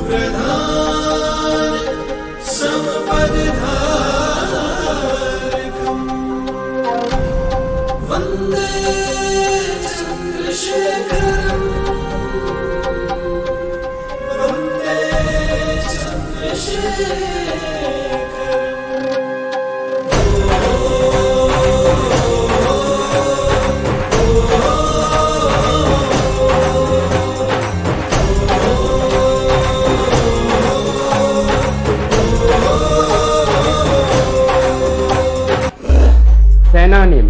प्रधान समपदधारकम् वन्दे चन्द्रशेखरम् वन्दे चन्द्रशेखरम्। सेनानिम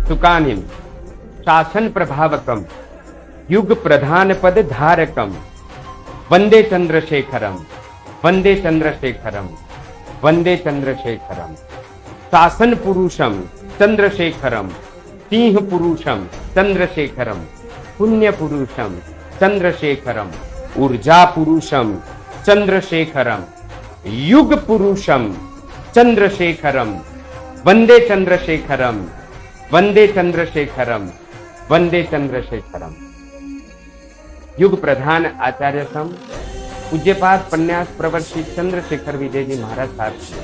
सुकानिम शासन प्रभावकम युग प्रधान पद धारकम वंदे चंद्रशेखरम वंदे चंद्रशेखरम वंदे चंद्रशेखरम। शासन पुरुषम चंद्रशेखरम सिंह पुरुषम चंद्रशेखरम पुण्य पुरुषम चंद्रशेखरम ऊर्जा पुरुषम चंद्रशेखरम युग पुरुषम चंद्रशेखरम वंदे चंद्रशेखरम वंदे चंद्रशेखरम वंदे चंद्रशेखरम। युग प्रधान आचार्य सम पूज्यपाद पन्यास प्रवर श्री चंद्रशेखर विजय जी महाराज साहब की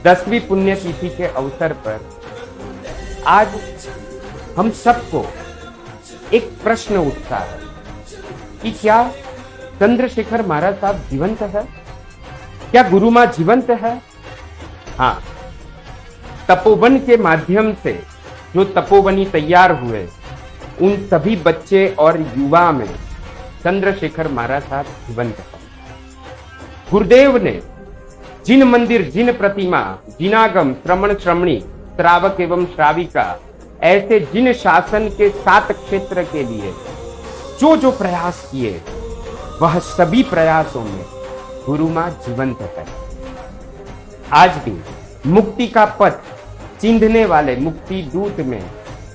10वीं पुण्यतिथि के अवसर पर आज हम सबको एक प्रश्न उठता है कि क्या चंद्रशेखर महाराज साहब जीवंत है? क्या गुरु मां जीवंत है? हाँ, तपोवन के माध्यम से जो तपोवनी तैयार हुए उन सभी बच्चे और युवा में चंद्रशेखर महाराज साहब जीवंत है। गुरुदेव ने जिन मंदिर, जिन प्रतिमा, जिनागम, श्रमण श्रमणी, श्रावक एवं श्राविका ऐसे जिन शासन के 7 क्षेत्र के लिए जो जो प्रयास किए वह सभी प्रयासों में गुरु मां जीवंत है। आज भी मुक्ति का पथ चिंधने वाले मुक्ति दूत में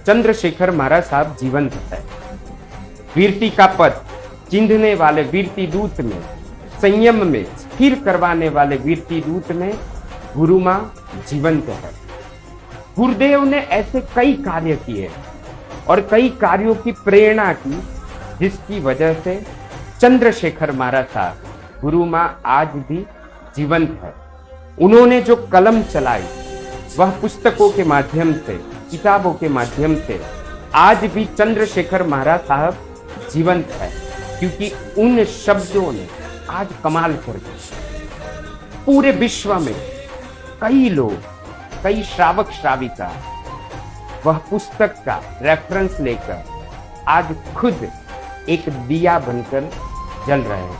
चंद्रशेखर महाराज साहब जीवंत है। वीरती का पथ चिंधने वाले वीरती दूत में, संयम में स्थिर करवाने वाले वीरती दूत में गुरु मां जीवंत है। गुरुदेव ने ऐसे कई कार्य किए और कई कार्यों की प्रेरणा की जिसकी वजह से चंद्रशेखर महाराज साहब गुरु मां आज भी जीवंत है। उन्होंने जो कलम चलाई वह पुस्तकों के माध्यम से, किताबों के माध्यम से आज भी चंद्रशेखर महाराज साहब जीवंत है, क्योंकि उन शब्दों ने आज कमाल कर दिया। पूरे विश्व में कई लोग, कई श्रावक श्राविका वह पुस्तक का रेफरेंस लेकर आज खुद एक दिया बनकर जल रहे हैं।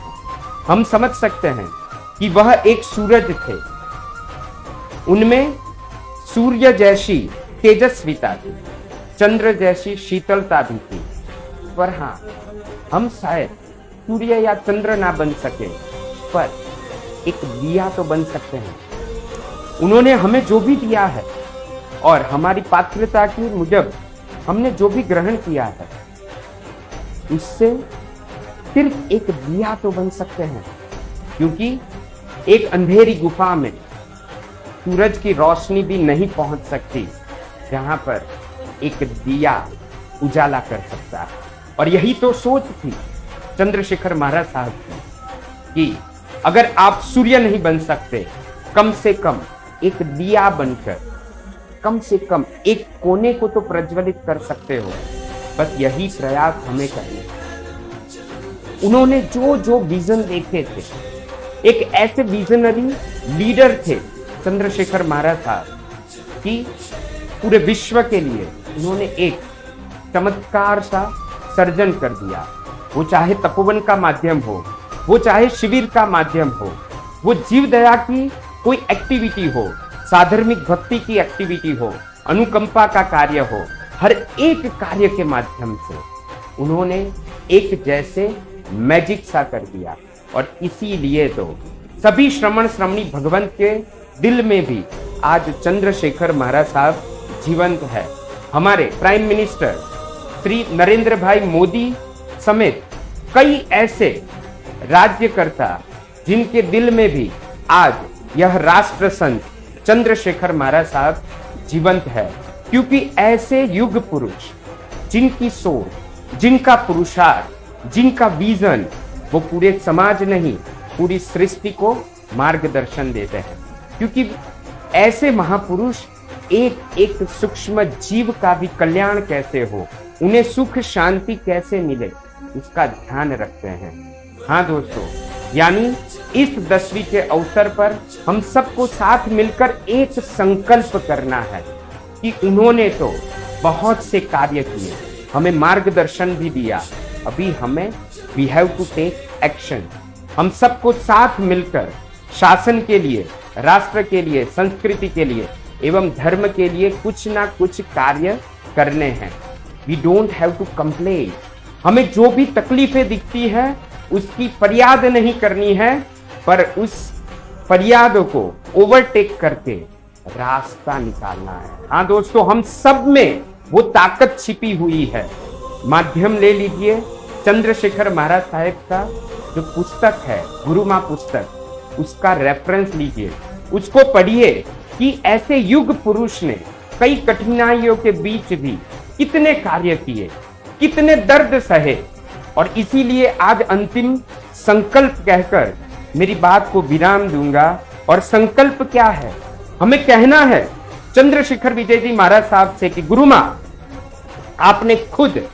हम समझ सकते हैं कि वह एक सूरज थे, उनमें सूर्य जैसी तेजस्विता थी, चंद्र जैसी शीतलता भी थी। पर हाँ, हम शायद सूर्य या चंद्र ना बन सके पर एक दिया तो बन सकते हैं। उन्होंने हमें जो भी दिया है और हमारी पात्रता के मुजब हमने जो भी ग्रहण किया है उससे सिर्फ एक दिया तो बन सकते हैं, क्योंकि एक अंधेरी गुफा में सूरज की रोशनी भी नहीं पहुंच सकती जहां पर एक दिया उजाला कर सकता है। और यही तो सोच थी चंद्रशेखर महाराज साहब की कि अगर आप सूर्य नहीं बन सकते, कम से कम एक दिया बनकर कम से कम एक कोने को तो प्रज्वलित कर सकते हो। बस यही प्रयास हमें करना। उन्होंने जो जो विजन देखे थे, एक ऐसे विजनरी लीडर थे चंद्रशेखर महाराज साहब कि पूरे विश्व के लिए उन्होंने एक चमत्कार सा सर्जन कर दिया। वो चाहे तपोवन का माध्यम हो, वो चाहे शिविर का माध्यम हो, वो जीव दया की कोई एक्टिविटी हो, साधर्मिक भक्ति की एक्टिविटी हो, अनुकंपा का कार्य हो, हर एक कार्य के माध्यम से उन्होंने एक जैसे मैजिक सा कर दिया। और इसीलिए तो सभी श्रमण श्रमणी भगवंत के दिल में भी आज चंद्रशेखर महाराज साहब जीवंत है। हमारे प्राइम मिनिस्टर श्री नरेंद्र भाई मोदी समेत कई ऐसे राज्यकर्ता जिनके दिल में भी आज यह राष्ट्र संत चंद्रशेखर महाराज साहब जीवंत है, क्योंकि ऐसे युग पुरुष जिनकी सोच, जिनका पुरुषार्थ, जिनका विजन वो पूरे समाज नहीं, पूरी सृष्टि को मार्गदर्शन देते हैं। क्योंकि ऐसे महापुरुष एक एक सूक्ष्म जीव का भी कल्याण कैसे हो, उन्हें सुख शांति कैसे मिले, इसका ध्यान रखते हैं। हाँ दोस्तों, यानी इस 10वीं के अवसर पर हम सबको साथ मिलकर एक संकल्प करना है कि उन्होंने तो बहुत से कार्य किए, हमें मार्गदर्शन भी दिया, अभी हमें we have to take action. हम सबको साथ मिलकर शासन के लिए, राष्ट्र के लिए, संस्कृति के लिए एवं धर्म के लिए कुछ ना कुछ कार्य करने हैं। We don't have to complain. हमें जो भी तकलीफें दिखती है उसकी फरियाद नहीं करनी है, पर उस फरियाद को ओवरटेक करके रास्ता निकालना है। हाँ दोस्तों, हम सब में वो ताकत छिपी हुई है। माध्यम ले लीजिए, चंद्रशेखर महाराज साहेब का जो पुस्तक है, गुरु माँ पुस्तक, उसका रेफरेंस लीजिए, उसको पढ़िए कि ऐसे युग पुरुष ने कई कठिनाइयों के बीच भी कितने कार्य किए, कितने दर्द सहे। और इसीलिए आज अंतिम संकल्प कहकर मेरी बात को विराम दूंगा। और संकल्प क्या है? हमें कहना है चंद्रशेखर विजय जी महाराज साहब से कि गुरु माँ, आपने खुद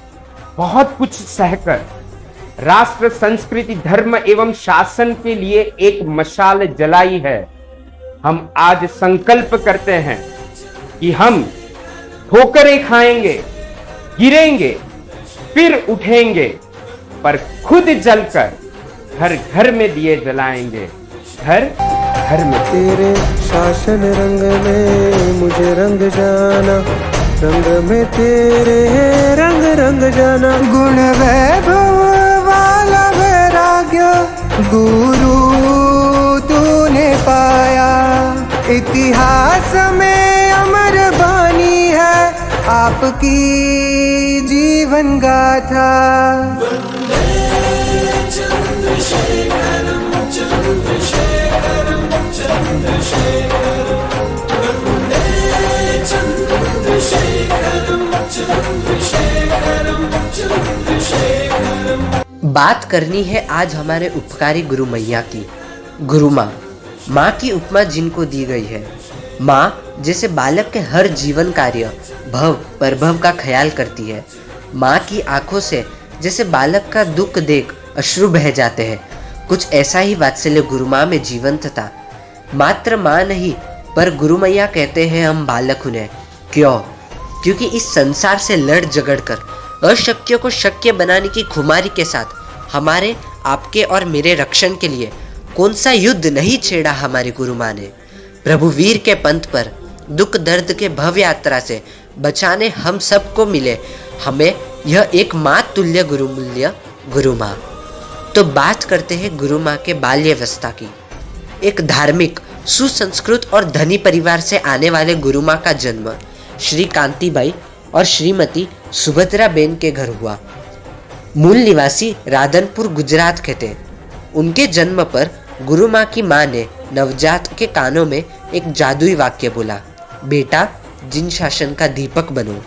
बहुत कुछ सहकर राष्ट्र, संस्कृति, धर्म एवं शासन के लिए एक मशाल जलाई है। हम आज संकल्प करते हैं कि हम ठोकरें खाएंगे, गिरेंगे, फिर उठेंगे, पर खुद जलकर घर घर में दिए जलाएंगे, घर घर में। तेरे शासन रंग में मुझे रंग जाना, रंग में तेरे रंग रंग जाना। गुण वैभव वाला वैराग्य गुरु तूने पाया, इतिहास में अमर बानी है आपकी जीवन गाथा। चंद्रशेखरम चंद्रशेखरम चंद्रशेखरम वन्दे चंद्रशेखरम चंद्रशेखरम चंद्रशेखरम। बात करनी है आज हमारे उपकारी गुरु मैया की। गुरु माँ, माँ की उपमा जिनको दी गई है। माँ जैसे बालक के हर जीवन कार्य, भव परभव का ख्याल करती है। माँ की आंखों से जैसे बालक का दुख देख अश्रु बह जाते हैं, कुछ ऐसा ही वात्सल्य गुरु माँ में जीवंत था। मात्र माँ नहीं, पर गुरु मैया कहते हैं हम बालक उन्हें। क्यों? क्योंकि इस संसार से लड़ झगड़ कर अशक्य को शक्य बनाने की खुमारी के साथ हमारे, आपके और मेरे रक्षण के लिए कौन सा युद्ध नहीं छेड़ा हमारी गुरु माँ ने। प्रभु वीर के पंथ पर दुख दर्द के भव यात्रा से बचाने हम सबको मिले हमें यह एक माँ तुल्य गुरु मूल्य गुरु माँ। तो बात करते हैं गुरु माँ के बाल्यावस्था की। एक धार्मिक, सुसंस्कृत और धनी परिवार से आने वाले गुरु माँ का जन्म श्री कांतिबाई और श्रीमती सुभद्रा बेन के घर हुआ। मूल निवासी राधनपुर गुजरात के थे। उनके जन्म पर गुरु माँ की माँ ने नवजात के कानों में एक जादुई वाक्य बोला, बेटा जिन शासन का दीपक बनो।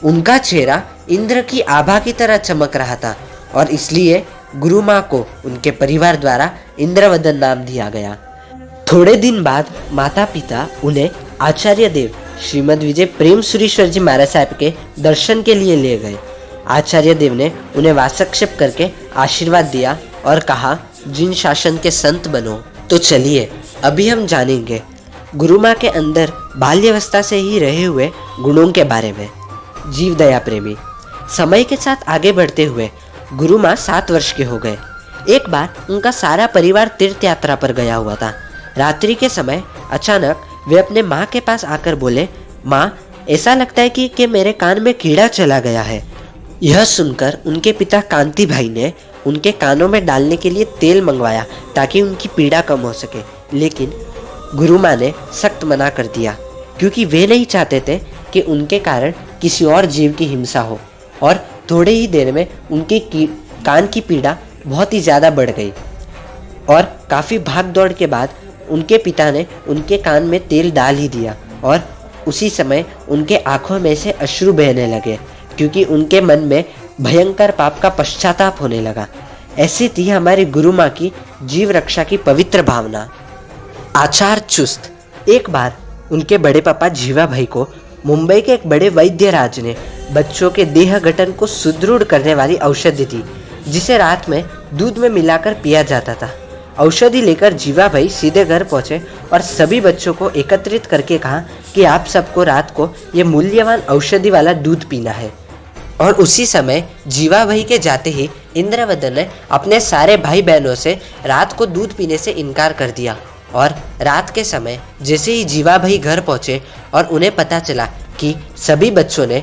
उनका चेहरा इंद्र की आभा की तरह चमक रहा था और इसलिए गुरु माँ को उनके परिवार द्वारा इंद्रवदन नाम दिया गया। थोड़े दिन बाद माता पिता उन्हें आचार्य देव श्रीमद विजय प्रेम सुरेश्वर जी महाराज साहब के दर्शन के लिए ले गए। आचार्य देव ने उन्हें वासक्षेप करके आशीर्वाद दिया और कहा, जिन शासन के संत बनो। तो चलिए अभी हम जानेंगे गुरु माँ के अंदर बाल्यावस्था से ही रहे हुए गुणों के बारे में। जीव दया प्रेमी। समय के साथ आगे बढ़ते हुए गुरु माँ 7 वर्ष के हो गए। एक बार उनका सारा परिवार तीर्थ यात्रा पर गया हुआ था। रात्रि के समय अचानक वे अपने माँ के पास आकर बोले, माँ ऐसा लगता है कि मेरे कान में कीड़ा चला गया है। यह सुनकर उनके पिता कांति भाई ने उनके कानों में डालने के लिए तेल मंगवाया ताकि उनकी पीड़ा कम हो सके, लेकिन गुरु माँ ने सख्त मना कर दिया क्योंकि वे नहीं चाहते थे कि उनके कारण किसी और जीव की हिंसा हो। और थोड़े ही देर में उनके कान की पीड़ा बहुत ही ज़्यादा बढ़ गई और काफ़ी भाग दौड़ के बाद उनके पिता ने उनके कान में तेल डाल ही दिया और उसी समय उनके आंखों में से अश्रु बहने लगे क्योंकि उनके मन में भयंकर पाप का पश्चाताप होने लगा। ऐसी थी हमारी गुरु माँ की जीव रक्षा की पवित्र भावना। आचार चुस्त। एक बार उनके बड़े पापा जीवा भाई को मुंबई के एक बड़े वैद्य राज ने बच्चों के देह गठन को सुदृढ़ करने वाली औषधि दी, जिसे रात में दूध में मिलाकर पिया जाता था। औषधि लेकर जीवा भाई सीधे घर पहुंचे और सभी बच्चों को एकत्रित करके कहा कि आप सबको रात को ये मूल्यवान औषधि वाला दूध पीना है। और उसी समय जीवा भाई के जाते ही इंद्रवदन ने अपने सारे भाई बहनों से रात को दूध पीने से इनकार कर दिया। और रात के समय जैसे ही जीवा भाई घर पहुंचे और उन्हें पता चला कि सभी बच्चों ने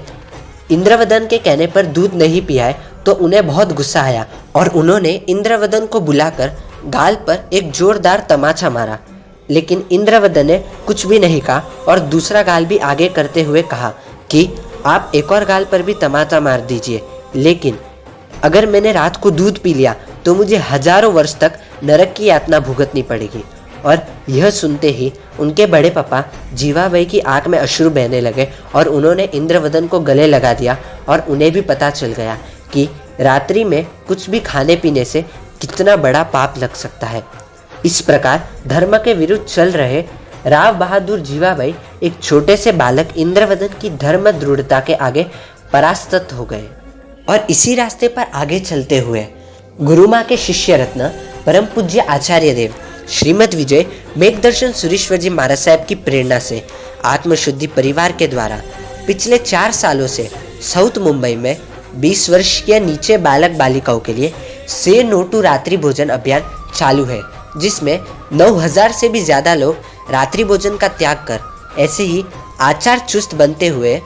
इंद्रवदन के कहने पर दूध नहीं पिया है, तो उन्हें बहुत गुस्सा आया और उन्होंने इंद्रवदन को बुलाकर गाल पर एक जोरदार तमाचा मारा। लेकिन इंद्रवदन ने कुछ भी नहीं कहा और दूसरा गाल भी आगे करते हुए कहा कि आप एक और गाल पर भी तमाचा मार दीजिए, लेकिन अगर मैंने रात को दूध पी लिया तो मुझे हजारों वर्ष तक नरक की यातना भुगतनी पड़ेगी। और यह सुनते ही उनके बड़े पापा जीवा भाई की आंख में अश्रु बहने लगे और उन्होंने इंद्रवदन को गले लगा दिया। और उन्हें भी पता चल गया कि रात्रि में कुछ भी खाने पीने से कितना बड़ा पाप लग सकता है। इस प्रकार धर्म के विरुद्ध चल रहे राव बहादुर जीवा भाई एक छोटे से बालक इंद्रवदन की धर्म दृढ़ता के आगे परास्त हो गए। और इसी रास्ते पर आगे चलते हुए गुरु माँ के शिष्य रत्न परम पूज्य आचार्य देव श्रीमद विजय मेघदर्शन सुरेश्वर जी महाराज साहब की प्रेरणा से आत्मशुद्धि परिवार के द्वारा पिछले 4 सालों से साउथ मुंबई में 20 वर्ष के नीचे बालक बालिकाओं के लिए से नो टू रात्रि भोजन अभियान चालू है, जिसमें 9000 से भी ज़्यादा लोग रात्रि भोजन का त्याग कर ऐसे ही आचार चुस्त बनते हुए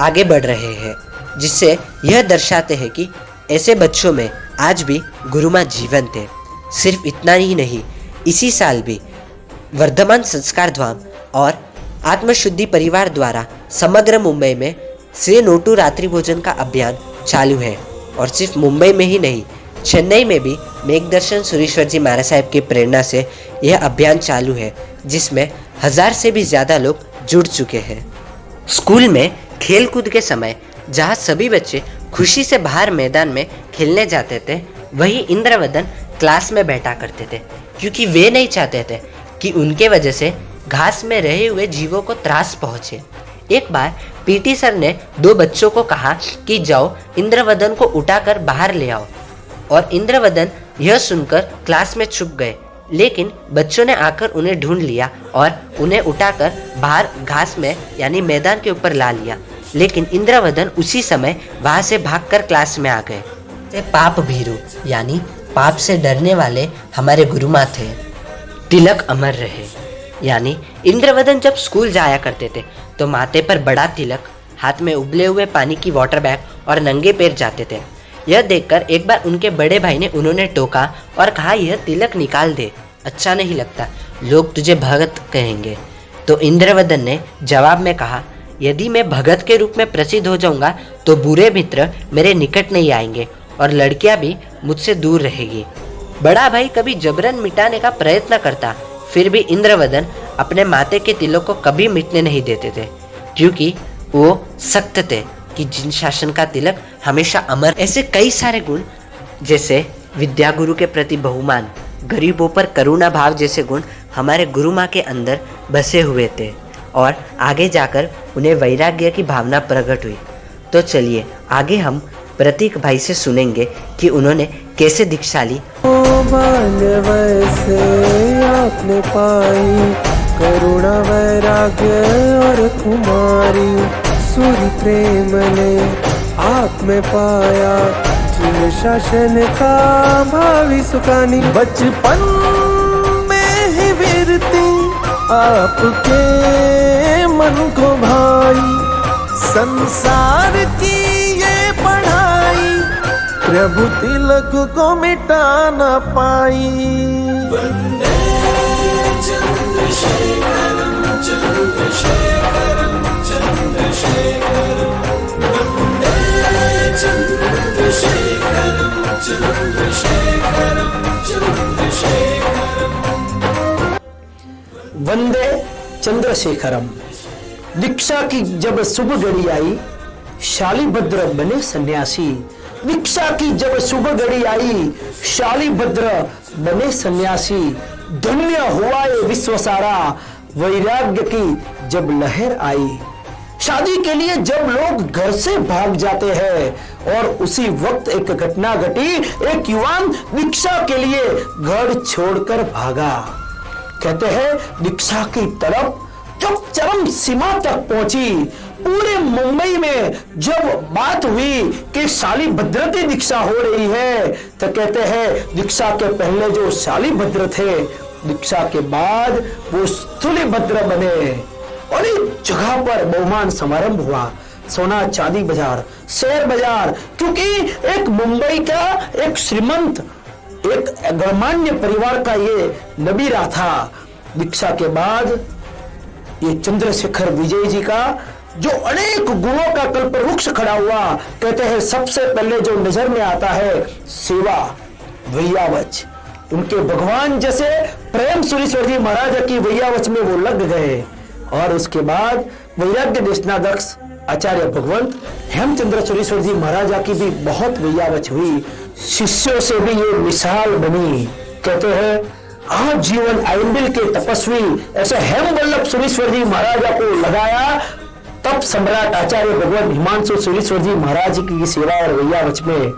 आगे बढ़ रहे हैं, जिससे यह दर्शाते हैं कि ऐसे बच्चों में आज भी गुरु माँ जीवंत है। सिर्फ इतना ही नहीं, इसी साल भी वर्धमान संस्कार धाम और आत्मशुद्धि परिवार द्वारा समग्र मुंबई में से नो टू रात्रि भोजन का अभियान चालू है। और सिर्फ मुंबई में ही नहीं, चेन्नई में भी मेघदर्शन सुरेश्वर जी महाराज साहब की प्रेरणा से यह अभियान चालू है, जिसमें 1000 से भी ज़्यादा लोग जुड़ चुके हैं। स्कूल में खेल कूद के समय जहाँ सभी बच्चे खुशी से बाहर मैदान में खेलने जाते थे, वही इंद्रवदन क्लास में बैठा करते थे, क्योंकि वे नहीं चाहते थे कि उनके वजह से घास में रहे हुए जीवों को त्रास पहुंचे। एक बार पीटी सर ने 2 बच्चों को कहा कि जाओ इंद्रवदन को उठाकर बाहर ले आओ। और इंद्रवदन यह सुनकर क्लास में छुप गए, लेकिन बच्चों ने आकर उन्हें ढूंढ लिया और उन्हें उठाकर बाहर घास में यानी मैदान के ऊपर ला लिया। लेकिन इंद्रवदन उसी समय वहां से भागकर क्लास में आ गए। पाप भीरू यानी पाप से डरने वाले हमारे गुरु माँ थे। तिलक अमर रहे यानी इंद्रवदन जब स्कूल जाया करते थे तो माथे पर बड़ा तिलक, हाथ में उबले हुए पानी की वाटर बैग और नंगे पैर जाते थे। यह देखकर एक बार उनके बड़े भाई ने उन्होंने टोका और कहा, यह तिलक निकाल दे, अच्छा नहीं लगता, लोग तुझे भगत कहेंगे। तो इंद्रवदन ने जवाब में कहा, यदि मैं भगत के रूप में प्रसिद्ध हो जाऊंगा तो बुरे मित्र मेरे निकट नहीं आएंगे और लड़कियां भी मुझसे दूर रहेगी। बड़ा भाई कभी जबरन मिटाने का प्रयत्न करता, फिर भी इंद्रवदन अपने माथे के तिलक को कभी मिटने नहीं देते थे, क्योंकि वो सख्त थे कि जिन शासन का तिलक हमेशा अमर। ऐसे कई सारे गुण जैसे विद्या गुरु के प्रति बहुमान, गरीबों पर करुणा भाव जैसे गुण हमारे गुरु माँ के अंदर बसे हुए थे और आगे जाकर उन्हें वैराग्य की भावना प्रकट हुई। तो चलिए आगे हम प्रतीक भाई से सुनेंगे कि उन्होंने कैसे दीक्षा ली। बाल्य वैसे आपने पाई करुणा वैराग्य और कुमारी, सूर्य प्रेम ने आप में पाया जिन शासन का भावी सुखानी। बचपन में ही वीरती आपके मन को भाई, संसार की ये पढ़ाई प्रभु तिलक को मिटा न पाई। वंदे चंद्रशेखरम चंद्रशेखरम चंद्रशेखरम, वंदे चंद्रशेखरम चंद्रशेखरम चंद्रशेखरम। वंदे चंद्रशेखरम। दीक्षा की जब शुभ घड़ी आई, शालीभद्र बने सन्यासी, दीक्षा की जब शुभ घड़ी आई, शालिभद्र बने सन्यासी। धन्य हुआ ये विश्व सारा, वैराग्य की जब लहर आई। शादी के लिए जब लोग घर से भाग जाते हैं और उसी वक्त एक घटना घटी, एक युवान दीक्षा के लिए घर छोड़कर भागा। कहते हैं दीक्षा की तड़प जब चरम सीमा तक पहुंची, पूरे मुंबई में जब बात हुई कि शालिभद्र की दीक्षा हो रही है, तो कहते हैं दीक्षा के पहले जो शालिभद्र थे, दीक्षा के बाद वो स्थूलिभद्र बने। और एक जगह पर बहुमान समारंभ हुआ, सोना चांदी बाजार, शेयर बाजार, क्योंकि एक मुंबई का एक श्रीमंत, एक गणमान्य परिवार का ये नबीरा था। दीक्षा के बाद ये चंद्रशेखर विजय जी का जो अनेक गुणों का कल्पवृक्ष खड़ा हुआ, कहते हैं सबसे पहले जो नजर में आता है सेवा, वैयावच। उनके भगवान जैसे प्रेम सुरेश्वर जी महाराज की वैयावच में वो लग गए। और उसके बाद वैराग्य देशनाध्यक्ष आचार्य भगवंत हेमचंद्र सुरेश्वर जी महाराजा की भी बहुत वैयावच हुई। शिष्यों से भी ये मिसाल बनी। कहते हैं आजीवन आइंबिल के तपस्वी ऐसे हेमवल्लभ सुरेश्वर जी महाराजा को लगाया, तब सम्राट आचार्य भगवंत हिमांशु सुरेश्वर जी महाराज की सेवा और वैयावच में।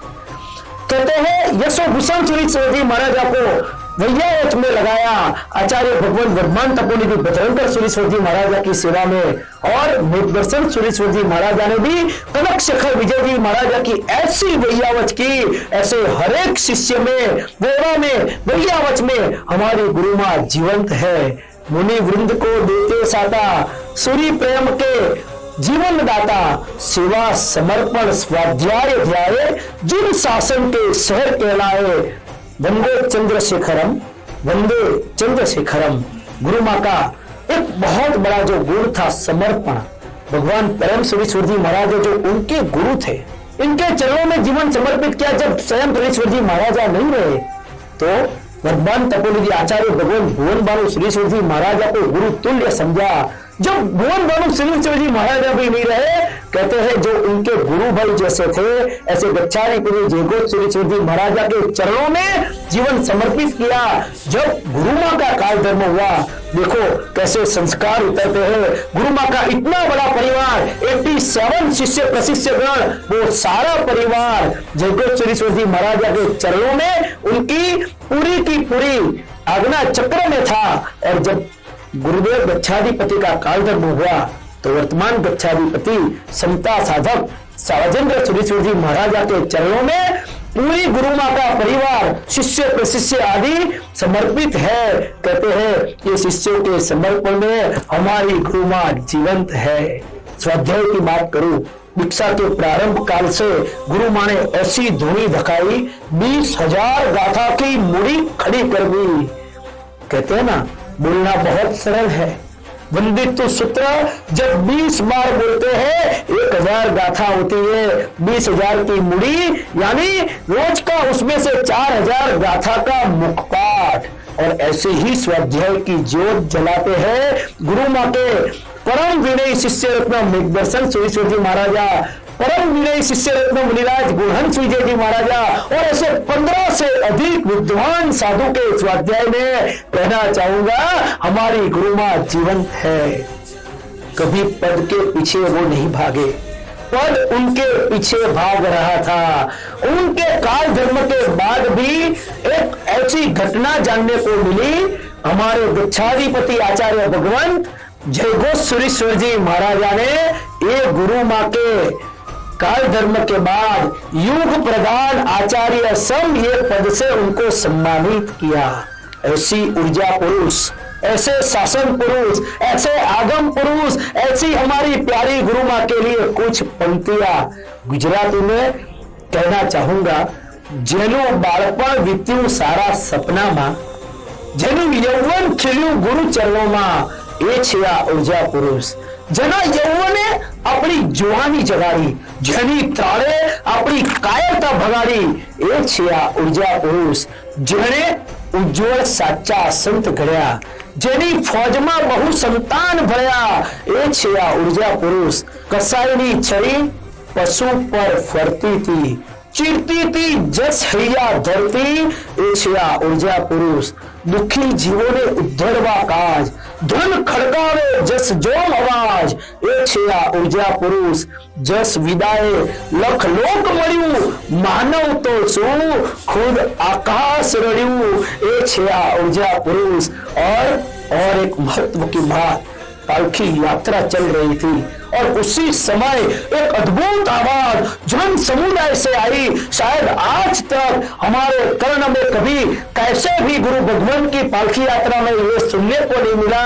कहते हैं यशोभूषण सुरेश्वर जी महाराजा को वैयावच में लगाया, आचार्य भगवान वर्धमान तपोनिधि बजरंगर सुरेश्वर जी महाराजा की सेवा में। और मेघदर्शन सुरेश्वर जी महाराजा ने भी कनक शेखर विजय जी महाराजा की ऐसी वैयावच की, ऐसे हर एक शिष्य में, वेवा में, वैयावच में हमारी गुरु मां जीवंत है। मुनि वृंद को देते साता, सूर्य प्रेम के जीवन दाता, सेवा समर्पण स्वाध्याय ध्याये, जिन शासन के शहर कहलाए। वंदे चंद्रशेखरम, वंदे चंद्रशेखरम। गुरु मां का एक बहुत बड़ा जो गुण था समर्पण। भगवान परम सुरेश्वर जी महाराज जो उनके गुरु थे, इनके चरणों में जीवन समर्पित किया। जब स्वयं सुरेश्वर जी महाराजा नहीं रहे तो वर्धमान तपोनिधि आचार्य भगवान भुवन बानु सुरेश्वर जी महाराजा को गुरु तुल्य समझा। जब भुवन बानु सुरेश्वर जी महाराजा भी नहीं रहे, कहते हैं जो उनके गुरु भाई जैसे थे, ऐसे गच्छारी पुरी जयगोत सुरेश्वर जी महाराजा के चरणों में जीवन समर्पित किया। जब गुरु मां का काल धर्म हुआ, देखो कैसे संस्कार उतरते हैं। गुरु मां का इतना बड़ा परिवार, 87 शिष्य प्रशिष्य गण, वो सारा परिवार जयगोत सुरेश्वर जी महाराजा के चरणों में उनकी पूरी की पूरी आज्ञा चक्र में था। और जब गुरुदेव गच्छाधिपति का काल धर्म हुआ तो वर्तमान गच्छाधिपति समता साधक सावजेंद्र सुरेश्वर जी महाराजा के चरणों में पूरी गुरु मां का परिवार, शिष्य प्रशिष्य आदि समर्पित है। कहते हैं ये शिष्यों के समर्पण में हमारी गुरु मां जीवंत है। स्वाध्याय की बात करूं, दीक्षा के प्रारंभ काल से गुरु मां ने ऐसी धुनी धकाई, 20,000 गाथा की मुड़ी खड़ी कर दी। कहते हैं ना, बोलना बहुत सरल है, वंदित सूत्र जब 20 बार बोलते हैं 1000 गाथा होती है। 20,000 की मुड़ी यानी रोज का उसमें से 4000 गाथा का मुखपाठ। और ऐसे ही स्वाध्याय की ज्योत जलाते हैं गुरु मां के परम विनयी शिष्य रत्न मेघदर्शन सुरेश्वर जी महाराजा, परम विनयी शिष्य रत्न मुनिराज गुणहंस विजय जी महाराजा, और ऐसे 15 से अधिक विद्वान साधु के स्वाध्याय में कहना चाहूंगा हमारी गुरु मां जीवंत है। कभी पद के पीछे वो नहीं भागे, पद उनके पीछे भाग रहा था। उनके काल धर्म के बाद भी एक ऐसी घटना जानने को मिली, हमारे गच्छाधिपति आचार्य भगवंत जयगोत सुरेश्वर जी महाराजा ने ये गुरु मां के काल धर्म के बाद युग प्रधान आचार्य सम ये पद से उनको सम्मानित किया। ऐसी ऊर्जा पुरुष, ऐसे शासन पुरुष, ऐसे आगम पुरुष, ऐसी हमारी प्यारी गुरु मां के लिए कुछ पंक्तियां गुजराती में कहना चाहूंगा। जेनु बाळपण वीत्યું सारा सपनाમાં, જેનું યૌવન ખીલ્યું ગુરુ ચરણોમાં, એ છે આ ઊર્જા પુરુષ। જેના યૌવને આપણી જુવાની જગાડી, જેની ત્રાળે આપણી કાયરતા ભગાડી, એ છે આ ઊર્જા પુરુષ। જેણે ઉજ્જવળ સાચા સંત ઘડ્યા, જેની ફોજમાં બહુ સંતાન ભળ્યા, એ છે આ ઊર્જા પુરુષ। કસાઈની છરી પશુ પર ફરતી હતી, ચીરતી તી જસ હૈયા ધરતી એ છે આ ઉર્જા પુરુષ દુઃખી જીવોને ઉદ્ધરવા કાજ ધન ખડકાવે જસ જોમ અવાજ એ છે આ ઉર્જા પુરુષ જસ વિદાય લખ લોક મળ્યું માનવ તો શું ખુદ આકાશ રડ્યું એ છે આ ઉર્જા પુરુષ और एक महत्व की बात पालकी यात्रा चल रही थी और उसी समय एक अद्भुत आवाज जन समुदाय से आई। शायद आज तक हमारे कर्ण में कभी कैसे भी गुरु भगवान की पालकी यात्रा में ये सुनने को नहीं मिला।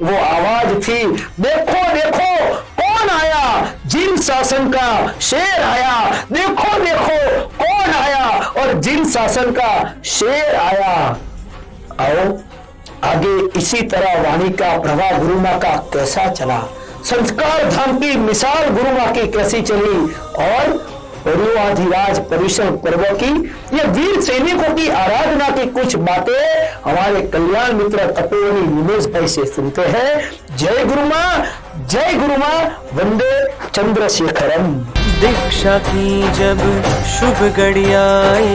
वो आवाज थी, देखो देखो कौन आया, जिन शासन का शेर आया, देखो देखो कौन आया और जिन शासन का शेर आया। आओ आगे इसी तरह वाणी का प्रवाह गुरु माँ का कैसा चला, संस्कार धाम की मिसाल गुरु माँ की कैसी चली और परिवाधिराज परिश्रम पर्व की ये वीर सैनिकों की आराधना की कुछ बातें हमारे कल्याण मित्र तपोवनी निमेश भाई से सुनते हैं। जय गुरु माँ, वंदे चंद्रशेखरम। दीक्षा की जब शुभ घड़ी आई,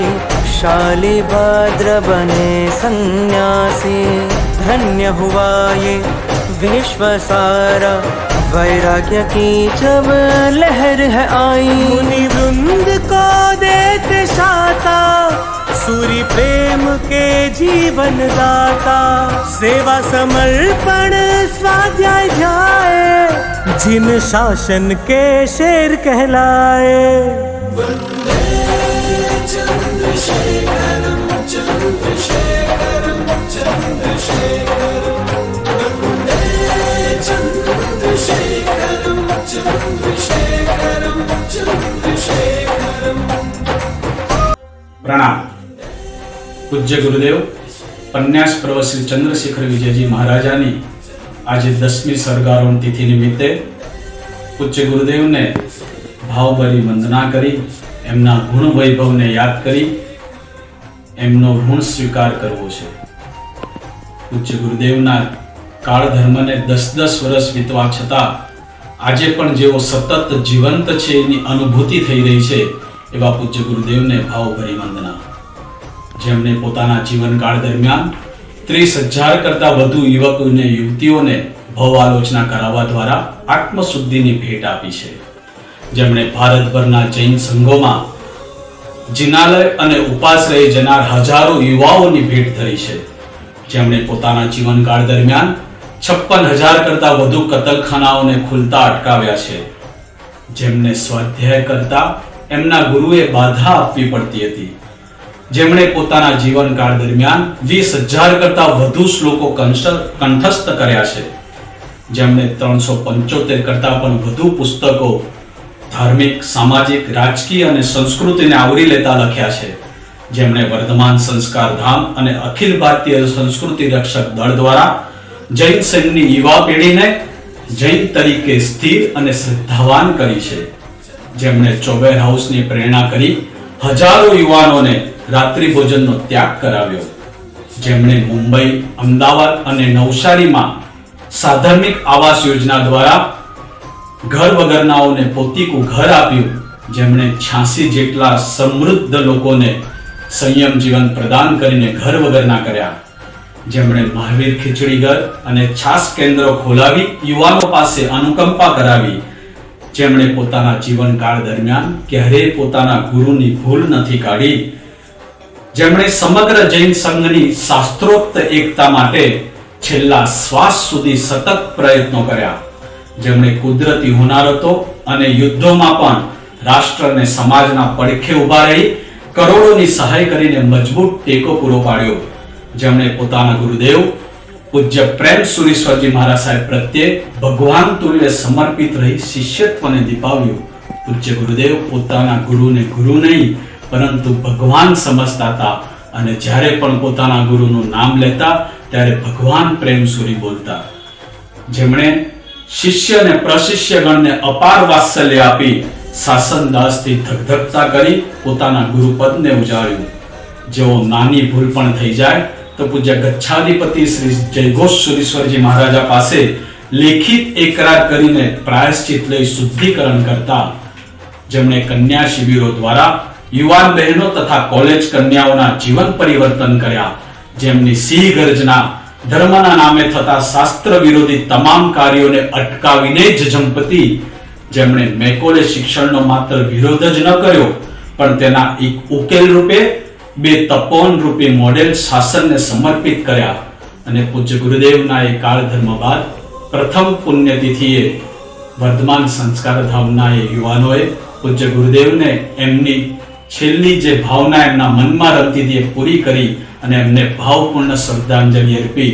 शाली भद्र बने सन्यासी, धन्य हुआ ये विश्व सारा, वैराग्य की जब लहर है आई, मुनि वृंद को देते शाता, सूर्य प्रेम के जीवन दाता, सेवा समर्पण स्वाध्याय जाए, जिन शासन के शेर कहलाए। वन्दे चन्द्रशेखरं चन्द्रशेखरं चन्द्रशेखरं वन्दे चन्द्रशेखरं चन्द्रशेखरं चन्द्रशेखरं। प्रणाम। पूज्य गुरुदेव पन्यास पर्व श्री चंद्रशेखर विजयजी महाराजानी आज 10મી સરગારોન તિથિ નિમિત્તે પૂજ્ય ગુરુદેવને ભાવભરી વંદના કરી એમના ગુણ વૈભવને યાદ કરી એમનો ઋણ સ્વીકાર કરવો છે। પૂજ્ય ગુરુદેવના કાળ ધર્મને 10-10 વર્ષ વીતવા છતાં આજે પણ જેઓ સતત જીવંત છે એની અનુભૂતિ થઈ રહી છે એવા પૂજ્ય ગુરુદેવને ભાવભરી વંદના। જેમણે પોતાના જીવનકાળ દરમિયાન 30,000 કરતા વધુ યુવકોને યુવતીઓને ભવાલોચના કરાવવા દ્વારા આત્મશુદ્ધિની ભેટ આપી છે। જેમણે ભારતભરના જૈન સંઘોમાં જિનાલય અને ઉપાશ્રયે જનાર હજારો યુવાઓની ભેટ ધરી છે। જેમણે પોતાના જીવનકાળ દરમિયાન 56,000 કરતા વધુ કતલખાનાઓને ખુલતા અટકાવ્યા છે। જેમને સ્વાધ્યાય કરતા એમના ગુરુએ બાધા આપવી પડતી હતી। જેમણે પોતાના જીવનકાળ દરમિયાન 20,000 કરતા વધુ શ્લોકો કંઠસ્થ કર્યા છે। જેમણે 375 કરતા પણ વધુ પુસ્તકો ધાર્મિક, સામાજિક, રાજકીય અને સંસ્કૃતિને આવરી લેતા લખ્યા છે। જેમણે વર્ધમાન સંસ્કાર ધામ અને અખિલ ભારતીય સંસ્કૃતિ રક્ષક દળ દ્વારા જૈન સંઘની યુવા પેઢીને જૈન તરીકે સ્થિર અને શ્રદ્ધાવાન કરી છે। જેમણે ચોબેર હાઉસની પ્રેરણા કરી હજારો યુવાનોને રાત્રિ ભોજનનો ત્યાગ કરાવ્યો। જેમણે મુંબઈ, અમદાવાદ અને નવસારીમાં સાધર્મિક આવાસ યોજના દ્વારા ઘર વગરનાઓને પોતીકું ઘર આપ્યું। જેમણે 86 જેટલા સમૃદ્ધ લોકોને સંયમ જીવન પ્રદાન કરીને ઘર વગરના કર્યા। જેમણે મહાવીર ખીચડી ઘર અને છાસ કેન્દ્રો ખોલાવી યુવાનો પાસે અનુકંપા કરાવી। જેમણે પોતાના જીવનકાળ દરમિયાન ક્યારેય પોતાના ગુરુની ભૂલ નથી કાઢી। જેમણે સમગ્ર જૈન સંઘની શાસ્ત્રોક્ત એકતા માટે છેલ્લા શ્વાસ સુધી સતત પ્રયત્નો કર્યા। જેમણે કુદરતી હોનારતો અને યુદ્ધોમાં પણ રાષ્ટ્ર અને સમાજના પડખે ઊભા રહી કરોડોની સહાય કરીને મજબૂત ટેકો પૂરો પાડ્યો। જેમણે પોતાના ગુરુદેવ પૂજ્ય પ્રેમ સુરીશ્વરજી મહારાજ સાહેબ પ્રત્યે ભગવાન તુલ્ય સમર્પિત રહી શિષ્યત્વને દીપાવ્યું। પૂજ્ય ગુરુદેવ પોતાના ગુરુને ગુરુ નહીં પરંતુ ભગવાન સમજતા હતા અને જ્યારે પણ પોતાના ગુરુનું નામ લેતા ત્યારે ભગવાન પ્રેમ સુરી બોલતા। જેમણે શિષ્ય અને પ્રશિષ્યગણને અપાર વાત્સલ્ય આપી શાસન દાસથી ધગધગતા કરી પોતાના ગુરુપદને ઉજાળ્યું। જેઓ નાની ભૂલ પણ થઈ જાય તો પૂજ્ય ગચ્છાધિપતિ શ્રી જયઘોષ સુરીશ્વરજી મહારાજા પાસે લેખિત એકરાર કરીને પ્રાયશ્ચિત લઈ શુદ્ધિકરણ કરતા। જેમણે કન્યા શિબિરો દ્વારા યુવાન બહેનો તથા કોલેજ કન્યાઓના જીવન પરિવર્તન કર્યા, જેમની સિંહ ગર્જના ધર્મના નામે થતા શાસ્ત્ર વિરોધી તમામ કાર્યોને અટકાવીને જ જંપતી, જેમણે મેકોલે શિક્ષણનો માત્ર વિરોધ જ ન કર્યો પણ તેના એક ઉકેલ રૂપે બે તપોવન રૂપી મોડેલ શાસનને સમર્પિત કર્યા. અને પૂજ્ય ગુરુદેવના એ કાળ ધર્મ બાદ પ્રથમ પુણ્યતિથિએ વર્ધમાન સંસ્કાર ધામના એ યુવાનોએ પૂજ્ય ગુરુદેવને એમની છેલ્લી જે ભાવના એમના મનમાં રમતી હતી એ પૂરી કરી અને એમને ભાવપૂર્ણ શ્રદ્ધાંજલિ અર્પી.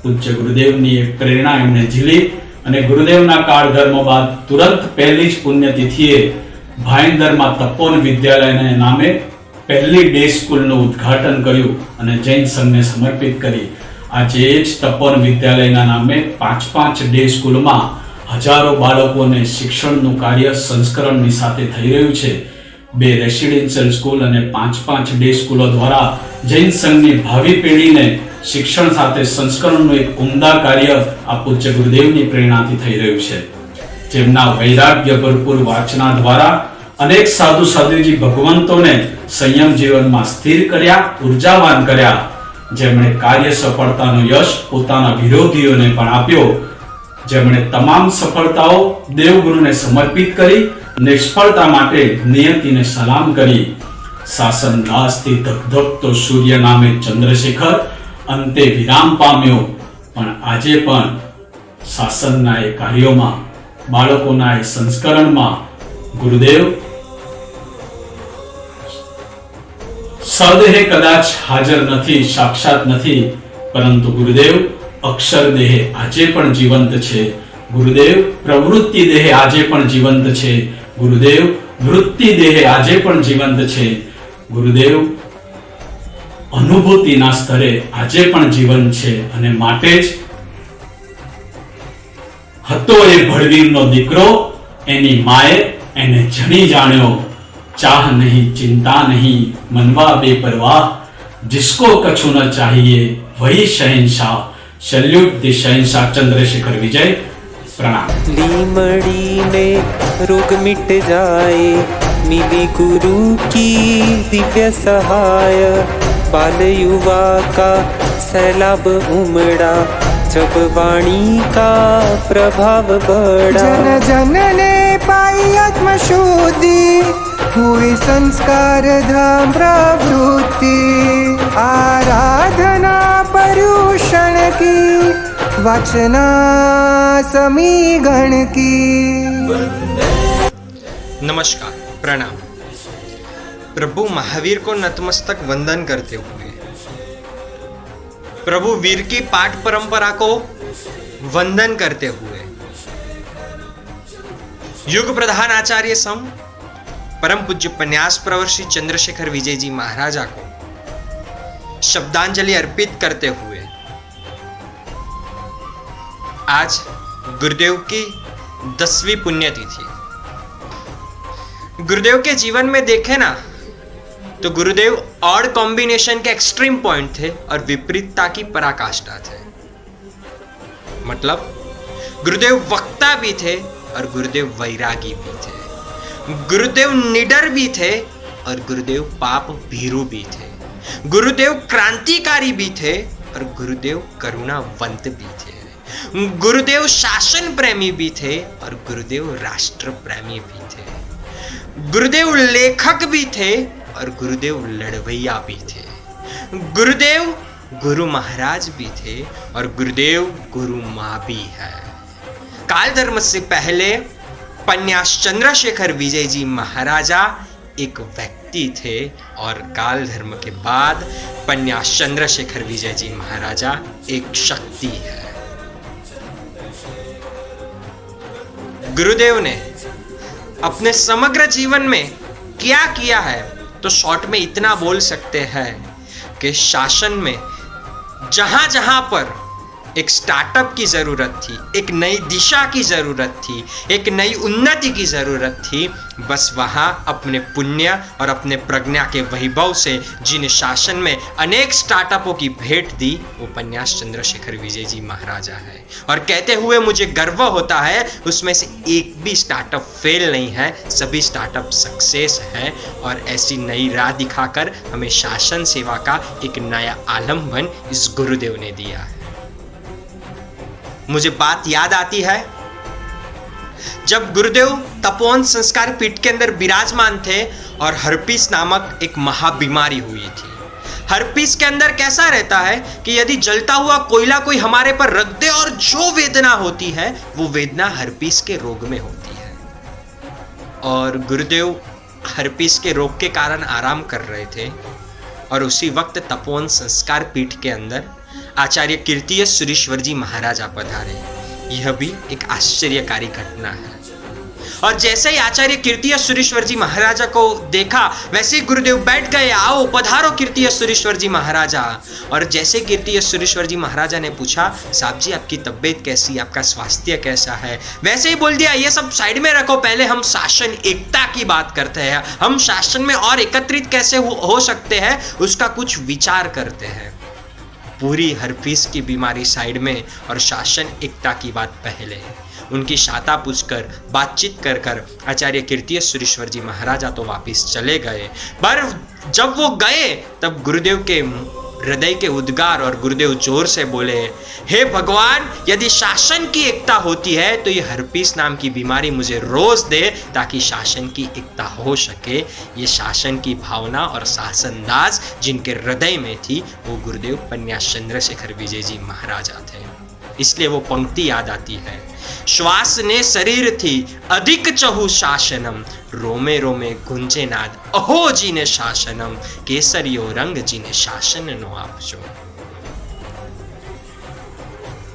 પૂજ્ય ગુરુદેવની એ પ્રેરણા એમણે ઝીલી અને ગુરુદેવના કાળ ધર્મ બાદ તુરંત પહેલી જ પુણ્યતિથિએ ભાઈંદરમાં તપોવન વિદ્યાલયના નામે પહેલી ડે સ્કૂલનું ઉદ્ઘાટન કર્યું અને જૈન સંઘને સમર્પિત કરી. આજે જ તપોવન વિદ્યાલયના નામે 5 ડે સ્કૂલમાં હજારો બાળકોને શિક્ષણનું કાર્ય સંસ્કરણની સાથે થઈ રહ્યું છે. 2 રેસિડેન્શિયલ સ્કૂલ અને 5 ડે સ્કૂલો દ્વારા જૈન સંઘની ભાવિ પેઢીને શિક્ષણ સાથે સંસ્કરણનું એક ઉમદા કાર્ય આ પૂજ્ય ગુરુદેવની પ્રેરણાથી થઈ રહ્યું છે. જેમના વૈરાગ્ય ભરપૂર વાચના દ્વારા અનેક સાધુ સાધ્વીજી ભગવંતોને સંયમ જીવનમાં સ્થિર કર્યા, ઉર્જાવાન કર્યા. જેમણે કાર્ય સફળતાનો યશ પોતાના વિરોધીઓને પણ આપ્યો. જેમણે તમામ સફળતાઓ દેવગુરુને સમર્પિત કરી, નિષ્ફળતા માટે નિયતિને સલામ કરી. શાસન દાસથી ધગધગતો સૂર્ય નામે ચંદ્રશેખર અંતે વિરામ પામ્યો, પણ આજે પણ શાસનના એ કાર્યોમાં, બાળકોના એ સંસ્કરણમાં ગુરુદેવ સદેહે કદાચ હાજર નથી, સાક્ષાત નથી, પરંતુ ગુરુદેવ અક્ષર દેહે આજે પણ જીવંત છે. ગુરુદેવ પ્રવૃત્તિ દેહે આજે પણ જીવંત છે. ગુરુદેવ વૃત્તિ દેહે આજે પણ જીવંત છે. ગુરુદેવ અનુભૂતિના સ્તરે આજે પણ જીવંત છે. અને માટે જ હતો એ ભળવીરનો દીકરો, એની માએ એને જણી જાણ્યો. चाह नहीं चिंता नहीं मनवा बेपरवाह, जिसको कछु न चाहिए वही शहंशाह. सैल्यूट द शहंशाह चंद्रशेखर विजय. प्रणाम. लीमड़ी में रोग मिट जाए, मिली गुरु की दिव्य सहाय. बाल युवा का सैलाब उमड़ा, जब वाणी का प्रभाव बढ़ा. जन जन ने पाई आत्म शुद्धि, हुई संस्कार धाम प्रवृत्ति. आराधना पर्यूषण की, वाचना समीगण की. नमस्कार, प्रणाम. प्रभु महावीर को नतमस्तक वंदन करते हुए, प्रभु वीर की पाठ परंपरा को वंदन करते हुए, युग प्रधान आचार्य सम परम पूज्य पन्यास प्रवर श्री चंद्रशेखर विजय जी महाराजा को शब्दांजलि अर्पित करते हुए, आज गुरुदेव की 10वीं पुण्यतिथि. गुरुदेव के जीवन में देखें ना तो गुरुदेव ऑड कॉम्बिनेशन के एक्सट्रीम पॉइंट थे और विपरीतता की पराकाष्ठा थे. मतलब गुरुदेव वक्ता भी थे और गुरुदेव वैरागी भी थे. गुरुदेव निडर भी थे और गुरुदेव पाप भीरु भी थे. गुरुदेव क्रांतिकारी भी थे और गुरुदेव करुणावंत भी थे. गुरुदेव शासन प्रेमी भी थे और गुरुदेव राष्ट्र प्रेमी भी थे. गुरुदेव लेखक भी थे और गुरुदेव लड़वैया भी थे. गुरुदेव गुरु महाराज भी थे और गुरुदेव गुरु माँ भी है. काल धर्म से पहले पन्यास चंद्रशेखर विजय जी महाराजा एक व्यक्ति थे और काल धर्म के बाद पन्यास चंद्रशेखर विजय जी महाराजा एक शक्ति है. गुरुदेव ने अपने समग्र जीवन में क्या किया है तो शॉर्ट में इतना बोल सकते हैं कि शासन में जहां जहां पर एक स्टार्टअप की ज़रूरत थी, एक नई दिशा की ज़रूरत थी, एक नई उन्नति की ज़रूरत थी। बस वहाँ अपने पुण्य और अपने प्रज्ञा के वैभव से जिन शासन में अनेक स्टार्टअपों की भेंट दी, वो उपन्यास चंद्रशेखर विजय जी महाराजा है। और कहते हुए मुझे गर्व होता है, उसमें से एक भी स्टार्टअप फेल नहीं है, सभी स्टार्टअप सक्सेस है। और ऐसी नई राह दिखाकर हमें शासन सेवा का एक नया आलम्बन इस गुरुदेव ने दिया है। मुझे बात याद आती है, जब गुरुदेव तपोवन संस्कार पीठ के अंदर विराजमान थे और हर्पीस नामक एक महाबीमारी हुई थी। हर्पीस के अंदर कैसा रहता है कि यदि जलता हुआ कोयला कोई हमारे पर रख दे और जो वेदना होती है वो वेदना हर्पीस के रोग में होती है। और गुरुदेव हर्पीस के रोग के कारण आराम कर रहे थे और उसी वक्त तपोवन संस्कार पीठ के अंदर आचार्य कीर्तिय सुरेश्वर जी महाराजा पधारे। यह भी एक आश्चर्यकारी घटना है। और जैसे ही आचार्य कीर्तिय सुरेश्वर जी महाराजा को देखा, वैसे ही गुरुदेव बैठ गए। आओ पधारो कीर्तिय सुरेश्वर जी महाराजा। और जैसे कीर्तिय सुरेश्वर जी महाराजा ने पूछा, साहब जी आपकी तबीयत कैसी, आपका स्वास्थ्य कैसा है, वैसे ही बोल दिया, ये सब साइड में रखो, पहले हम शासन एकता की बात करते हैं। हम शासन में और एकत्रित कैसे हो सकते हैं, उसका कुछ विचार करते हैं। पूरी हर्पीस की बीमारी साइड में और शासन एकता की बात पहले है। उनकी शाता पूछकर बातचीत कर कर आचार्य कीर्तिय सुरेश्वर जी महाराजा तो वापिस चले गए। पर जब वो गए तब गुरुदेव के हृदय के उद्गार और गुरुदेव जोर से बोले, हे भगवान, यदि शासन की एकता होती है तो ये हर्पीस नाम की बीमारी मुझे रोज दे, ताकि शासन की एकता हो सके। ये शासन की भावना और शासनदास जिनके हृदय में थी, वो गुरुदेव उपन्यास चंद्रशेखर विजय जी महाराजा थे। इसलिए वो पंक्ति याद आती है, श्वास ने शरीर थी अधिक चहु शासनम, रोमे रोमे गुंजे नाद अहो जी ने शासनम, केसरियो रंग जी ने शासन नो आपजो।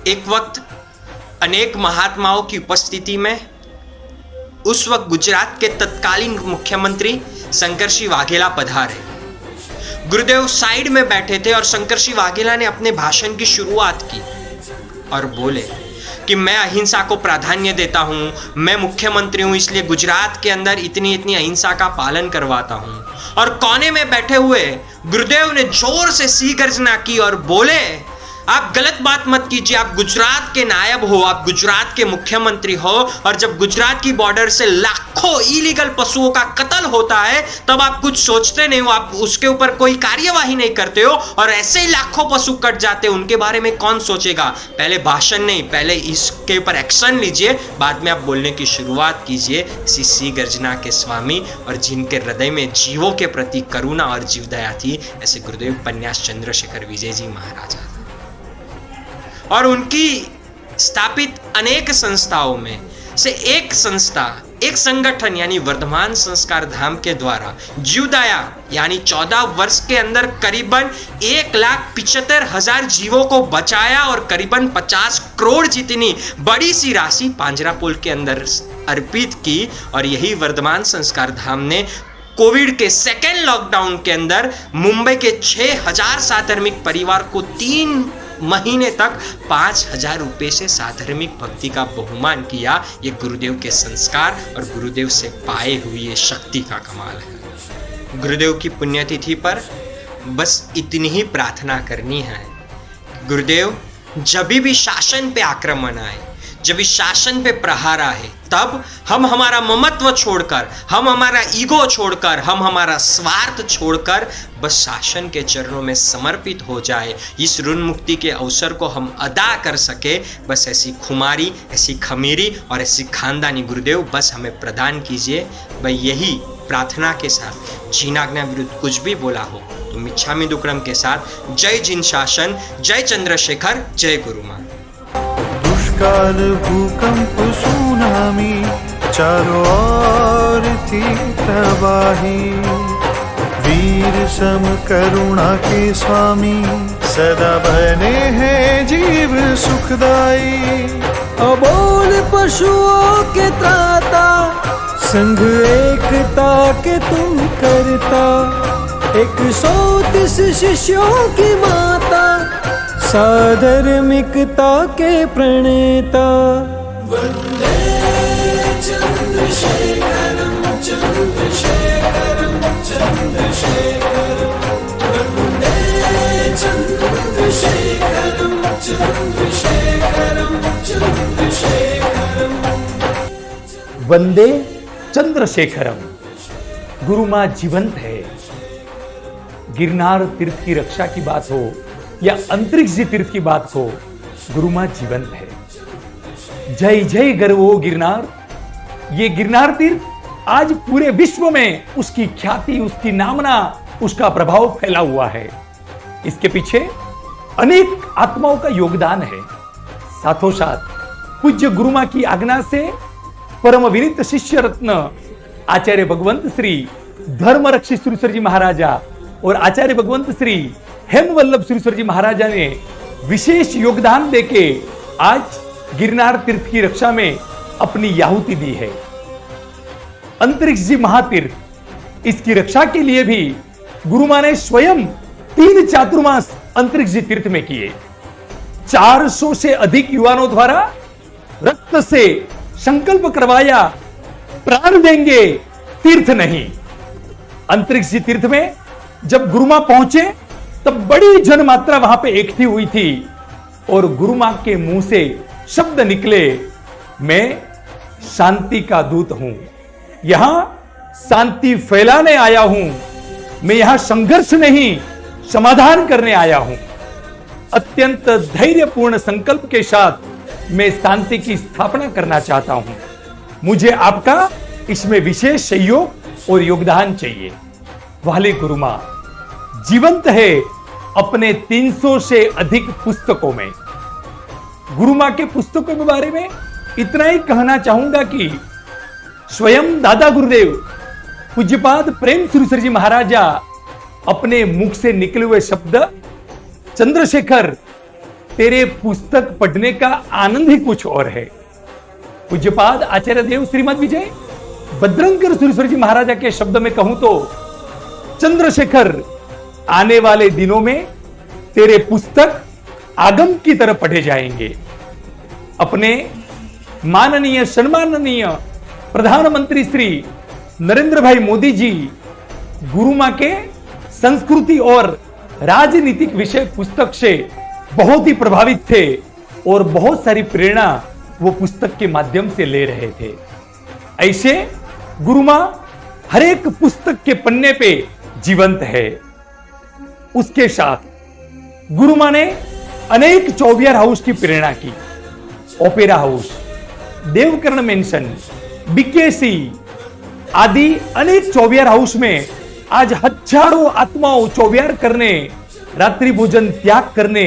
एक वक्त अनेक महात्माओं की उपस्थिति में उस वक्त गुजरात के तत्कालीन मुख्यमंत्री शंकरसिंह वाघेला पधारे। गुरुदेव साइड में बैठे थे और शंकरसिंह वाघेला ने अपने भाषण की शुरुआत की और बोले कि मैं अहिंसा को प्राधान्य देता हूँ, मैं मुख्यमंत्री हूँ, इसलिए गुजरात के अंदर इतनी अहिंसा का पालन करवाता हूँ। और कोने में बैठे हुए गुरुदेव ने जोर से सी गर्जना की और बोले, आप गलत बात मत कीजिए, आप गुजरात के नायब हो, आप गुजरात के मुख्यमंत्री हो, और जब गुजरात की बॉर्डर से लाखों इलीगल पशुओं का कत्ल होता है तब आप कुछ सोचते नहीं हो, आप उसके ऊपर कोई कार्यवाही नहीं करते हो, और ऐसे ही लाखों पशु कट जाते हैं, उनके बारे में कौन सोचेगा। पहले भाषण नहीं, पहले इसके ऊपर एक्शन लीजिए, बाद में आप बोलने की शुरुआत कीजिए। सी गर्जना के स्वामी और जिनके हृदय में जीवों के प्रति करुणा और जीवदया थी, ऐसे गुरुदेव उपन्यास चंद्रशेखर विजय जी महाराजा। और उनकी स्थापित अनेक संस्थाओं में से एक संस्था, एक संगठन यानी वर्धमान संस्कार धाम के द्वारा जीवदया यानी 14 वर्ष के अंदर करीबन 1,75,000 जीवों को बचाया और करीबन 50 करोड़ जितनी बड़ी सी राशि पांजरापोल के अंदर अर्पित की। और यही वर्धमान संस्कार धाम ने कोविड के सेकेंड लॉकडाउन के अंदर मुंबई के 6,000 साधर्मिक परिवार को 3 महीने तक 5,000 रुपए से साधर्मिक भक्ति का बहुमान किया। ये गुरुदेव के संस्कार और गुरुदेव से पाए हुई ये शक्ति का कमाल है। गुरुदेव की पुण्यतिथि पर बस इतनी ही प्रार्थना करनी है, गुरुदेव जब भी शासन पे आक्रमण आए, जब इस शासन पे प्रहार आए, तब हम हमारा ममत्व छोड़कर, हम हमारा ईगो छोड़कर, हम हमारा स्वार्थ छोड़कर बस शासन के चरणों में समर्पित हो जाए। इस ऋण मुक्ति के अवसर को हम अदा कर सके, बस ऐसी खुमारी, ऐसी खमीरी और ऐसी खानदानी गुरुदेव बस हमें प्रदान कीजिए। भाई यही प्रार्थना के साथ जीनाज्ञा विरुद्ध कुछ भी बोला हो तो मिच्छामि दुक्कडम के साथ जय जिन शासन, जय चंद्रशेखर, जय गुरुमा। काल भूकंप सुनामी चारों ओर थी तबाही, वीर सम करुणा के स्वामी सदा बने हैं जीव सुखदाई। अबोल पशुओं के त्राता, संग एकता के तुम करता, 130 शिष्यों की माता, साधर्मिकता के प्रणेता। वन्दे चन्द्रशेखरं चन्द्रशेखरं चन्द्रशेखरं वन्दे चन्द्रशेखरं चन्द्रशेखरं चन्द्रशेखरं वंदे चंद्रशेखरम। गुरु माँ जीवंत है। गिरनार तीर्थ की रक्षा की बात हो या अंतरिक्ष तीर्थ की बात हो, गुरु माँ जीवंत है। जय जय गर्वो गिरनार। ये गिरनार तीर्थ आज पूरे विश्व में उसकी ख्याति, उसकी नामना, उसका प्रभाव फैला हुआ है। इसके पीछे अनेक आत्माओं का योगदान है। साथों साथ पूज्य गुरु माँ की आज्ञा से परम विनीत शिष्य रत्न आचार्य भगवंत श्री धर्मरक्षी सुरेश्वर जी महाराजा और आचार्य भगवंत श्री हेमवल्लभ सुरेश्वर जी महाराजा ने विशेष योगदान देके आज गिरनार तीर्थ की रक्षा में अपनी आहुति दी है। अंतरिक्ष जी महातीर्थ, इसकी रक्षा के लिए भी गुरु मां ने स्वयं 3 चातुर्मास अंतरिक्ष जी तीर्थ में किए। 400 से अधिक युवाओं द्वारा रक्त से संकल्प करवाया, प्राण देंगे तीर्थ नहीं। अंतरिक्ष जी तीर्थ में जब गुरु मां पहुंचे तब बड़ी जनमात्रा वहां पे इकट्ठी हुई थी और गुरु मां के मुंह से शब्द निकले, मैं शांति का दूत हूं, यहां शांति फैलाने आया हूं, मैं यहां संघर्ष नहीं समाधान करने आया हूं। अत्यंत धैर्यपूर्ण संकल्प के साथ मैं शांति की स्थापना करना चाहता हूं। मुझे आपका इसमें विशेष सहयोग और योगदान चाहिए। वाले गुरु मां जीवंत है अपने 300 से अधिक पुस्तकों में। गुरु मां के पुस्तकों के बारे में इतना ही कहना चाहूंगा कि स्वयं दादा गुरुदेव पूज्यपाद प्रेम सुरेश्वर जी महाराजा अपने मुख से निकले हुए शब्द, चंद्रशेखर तेरे पुस्तक पढ़ने का आनंद ही कुछ और है। पूज्यपाद आचार्य देव श्रीमद विजय भद्रंकर सुरेश्वर जी महाराजा के शब्द में कहूं तो, चंद्रशेखर आने वाले दिनों में तेरे पुस्तक आगम की तरह पढ़े जाएंगे। अपने माननीय सम्माननीय प्रधानमंत्री श्री नरेंद्र भाई मोदी जी गुरु मां के संस्कृति और राजनीतिक विषय पुस्तक से बहुत ही प्रभावित थे और बहुत सारी प्रेरणा वो पुस्तक के माध्यम से ले रहे थे। ऐसे गुरु मां हर एक पुस्तक के पन्ने पे जीवंत है। उसके साथ गुरु मां ने अनेक चौबियार हाउस की प्रेरणा की। Opera house, Devkarna mention, BKC आदि अनेक चौबियार हाउस में आज हजारों आत्माओं चौबियार करने, रात्रि भोजन त्याग करने,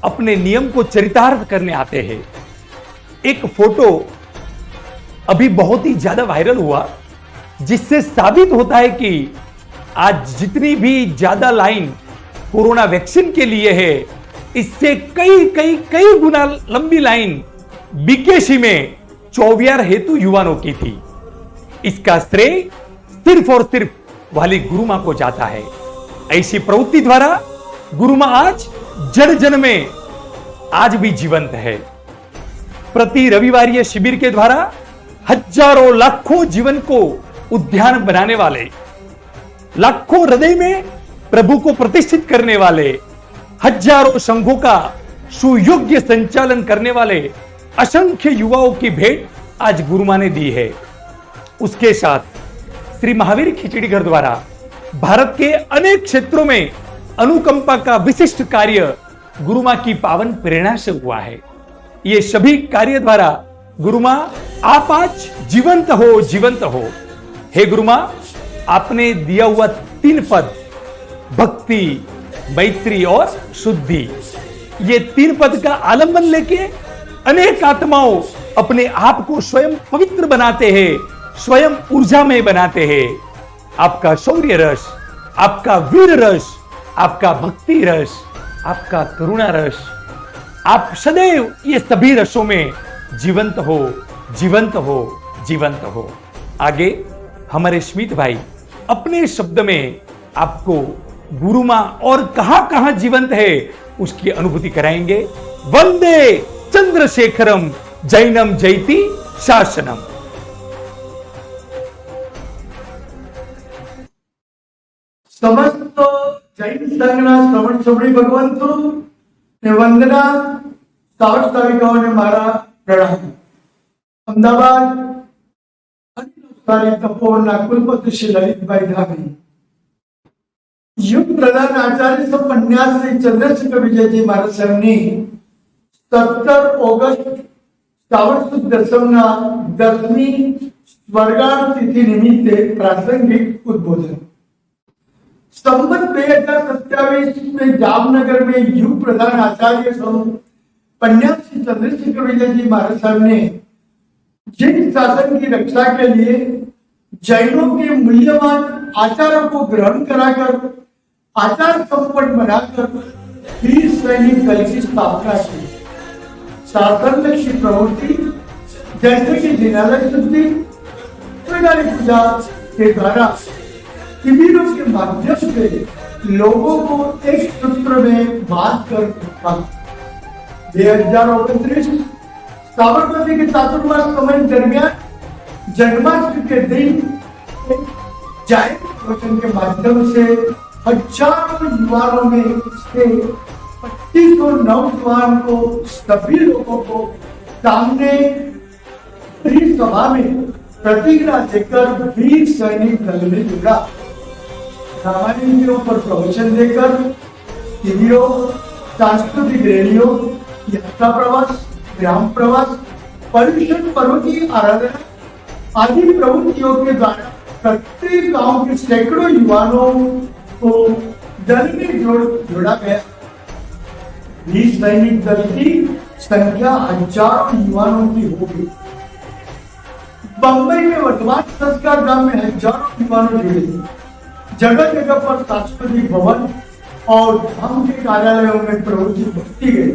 अपने नियम को चरितार्थ करने आते हैं। एक फोटो अभी बहुत ही ज्यादा वायरल हुआ, जिससे साबित होता है कि आज जितनी भी ज्यादा लाइन कोरोना वैक्सीन के लिए है, इससे कई कई कई गुना लंबी लाइन बीकेसी में चौबियार हेतु युवाओं की थी। इसका श्रेय सिर्फ और सिर्फ वाली गुरु मां को जाता है। ऐसी प्रवृत्ति द्वारा गुरु मां आज जन जन में आज भी जीवंत है। प्रति रविवारीय शिविर के द्वारा हजारों लाखों जीवन को उद्यान बनाने वाले, लाखों हृदय में प्रभु को प्रतिष्ठित करने वाले, हजारों संघों का सुयोग्य संचालन करने वाले असंख्य युवाओं की भेंट आज गुरु मां ने दी है। उसके साथ श्री महावीर खिचड़ी घर द्वारा भारत के अनेक क्षेत्रों में अनुकंपा का विशिष्ट कार्य गुरु मां की पावन प्रेरणा से हुआ है। ये सभी कार्य द्वारा गुरु मां आप आज जीवंत हो, जीवंत हो। हे गुरु मां, आपने दिया हुआ 3 पद भक्ति, मैत्री और शुद्धि, ये 3 पद का आलंबन लेके अनेक आत्माओं अपने आप को स्वयं पवित्र बनाते हैं, स्वयं ऊर्जामय बनाते हैं। आपका शौर्य रस, आपका वीर रस, आपका भक्ति रस, आपका करुणा रस, आप सदैव ये सभी रसों में जीवंत हो, जीवंत हो, जीवंत हो। आगे हमारे स्मित भाई अपने शब्द में आपको गुरु मां और कहां कहां जीवंत है उसकी अनुभूति कराएंगे। वंदे चंद्रशेखरम जैनम जयति शासनम। समस्त जैन संघना श्रवण सभड़ी भगवंतु ने वंदना सावट साविकाओं ने मारा प्रणाम। अहमदाबाद तपोवनના કુલપતિ શ્રી લલિતભાઈ ડાભી, યુગ પ્રધાન આચાર્ય સંપન્યાસ શ્રી ચંદ્રશેખર વિજયજી મહારાજ સાહેબની 17 ઓગસ્ટ શ્રાવણ સુદ દસમના 10મી સ્વર્ગાણ तिथि નિમિત્તે પ્રાસંગિક ઉદ્બોધન। संवत 2027 में जामनगर में युग प्रधान आचार्य संपन्यास श्री चंद्रशेखर विजयजी महाराज साहब ने जिन शासन की रक्षा के लिए जैनों के मूल्यवान आचारों को ग्रहण कराकर आचार संपन्न बनाकर वीर सैनिक दल की स्थापना की। शासन लक्ष्य प्रवृत्ति जैसे कि जिनालय शुद्धि, पूजा के द्वारा शिविरों के माध्यम से लोगों को एक सूत्र में बांध कर रखा। 2029 साबरमती के चातुर्मास समय दरमियान जन्माष्टमी के दिन जायंट प्रवचन के माध्यम से हजारों युवाओं में से 2500 नौजवान को सभी लोगों को सामने सभा में प्रतिज्ञा देकर वीर सैनिक दल में जुड़ा। रामायण पर प्रवचन देकर शिविरों, सांस्कृतिक रैलियों, यात्रा प्रवास, ग्राम प्रवास, पर्युषण पर्व की आराधना आदि प्रवृत्तियों के द्वारा प्रत्येक गांव के सैकड़ों युवाओं को दल में जोड़ा गया। वीर सैनिक दल की संख्या हजारों युवाओं की होगी। बंबई में वर्तमान संस्कार धाम में हजारों युवाओं जुड़े। जगह जगह पर सांस्कृतिक भवन और धाम के कार्यालयों में प्रवृत्ति बढ़ती गई।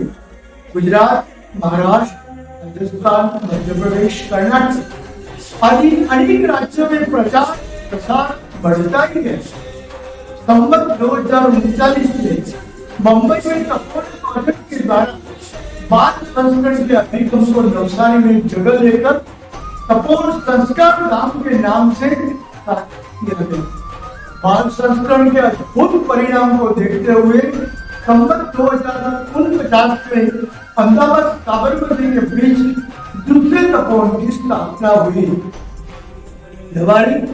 गुजरात, महाराष्ट्र, राजस्थान, मध्य प्रदेश, कर्नाटक आदि अनेक राज्यों में प्रचार प्रसार बढ़ता ही है। संवत 2039 में मुंबई में तपोवन प्रोजेक्ट के द्वारा बाल संस्करण के अभिगम को नवसारी में जगह लेकर तपोवन संस्कार धाम के नाम से किया गया। बाल संस्करण के अद्भुत परिणाम को देखते हुए संवत 2049 में अहमदाबाद साबरमती के बीच दूसरे तपोवन की स्थापना हुई। व्यावहारिक,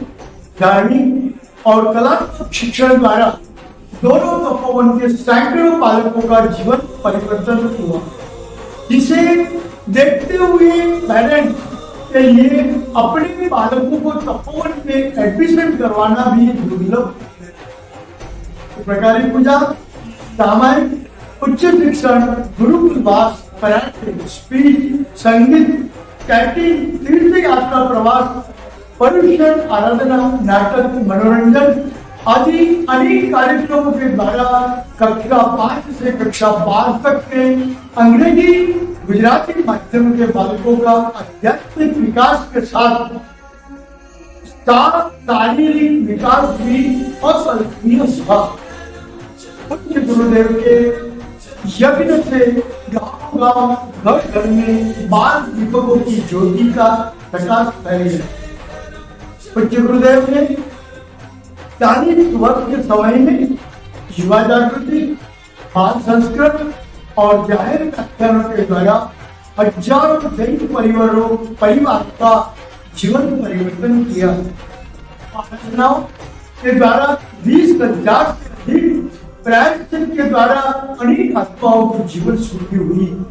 धार्मिक और कलात्मक शिक्षण द्वारा दोनों तपोवन के सैकड़ों बालकों का जीवन परिवर्तन हुआ, जिसे देखते हुए पेरेंट्स के लिए अपने बालकों को तपोवन में एडमिशन करवाना भी दुर्लभ है। प्रकारी पूजा, रामायण, उच्च शिक्षण, गुरुकुलवास, कराटे, स्पीच, संगीत, कैंटीन, तीर्थ यात्रा, प्रवास, पर्युषण, आराधना, नाटक, मनोरंजन आदि अनेक कार्यक्रमों के द्वारा कक्षा 5 से कक्षा 12 तक के अंग्रेजी, गुजराती माध्यम के बालकों का आध्यात्मिक विकास के साथ शारीरिक विकास भी अकल्पनीय हुआ। पूज्य गुरुदेव के यज्ञ से गांव-गांव, घर-घर में बाल दीपकों की ज्योति का प्रकाश फैल गया। पूज्य गुरुदेव ने 40 वर्ष के समय में युवा जागृति, बाल संस्कृत और जाहिर व्याख्यानों के द्वारा हजारों जैन परिवार का जीवन परिवर्तन किया। आलोचनाओं के द्वारा 20,000 से अधिक प्रायश्चित के द्वारा अनेक आत्माओं की जीवन शुद्धि हुई।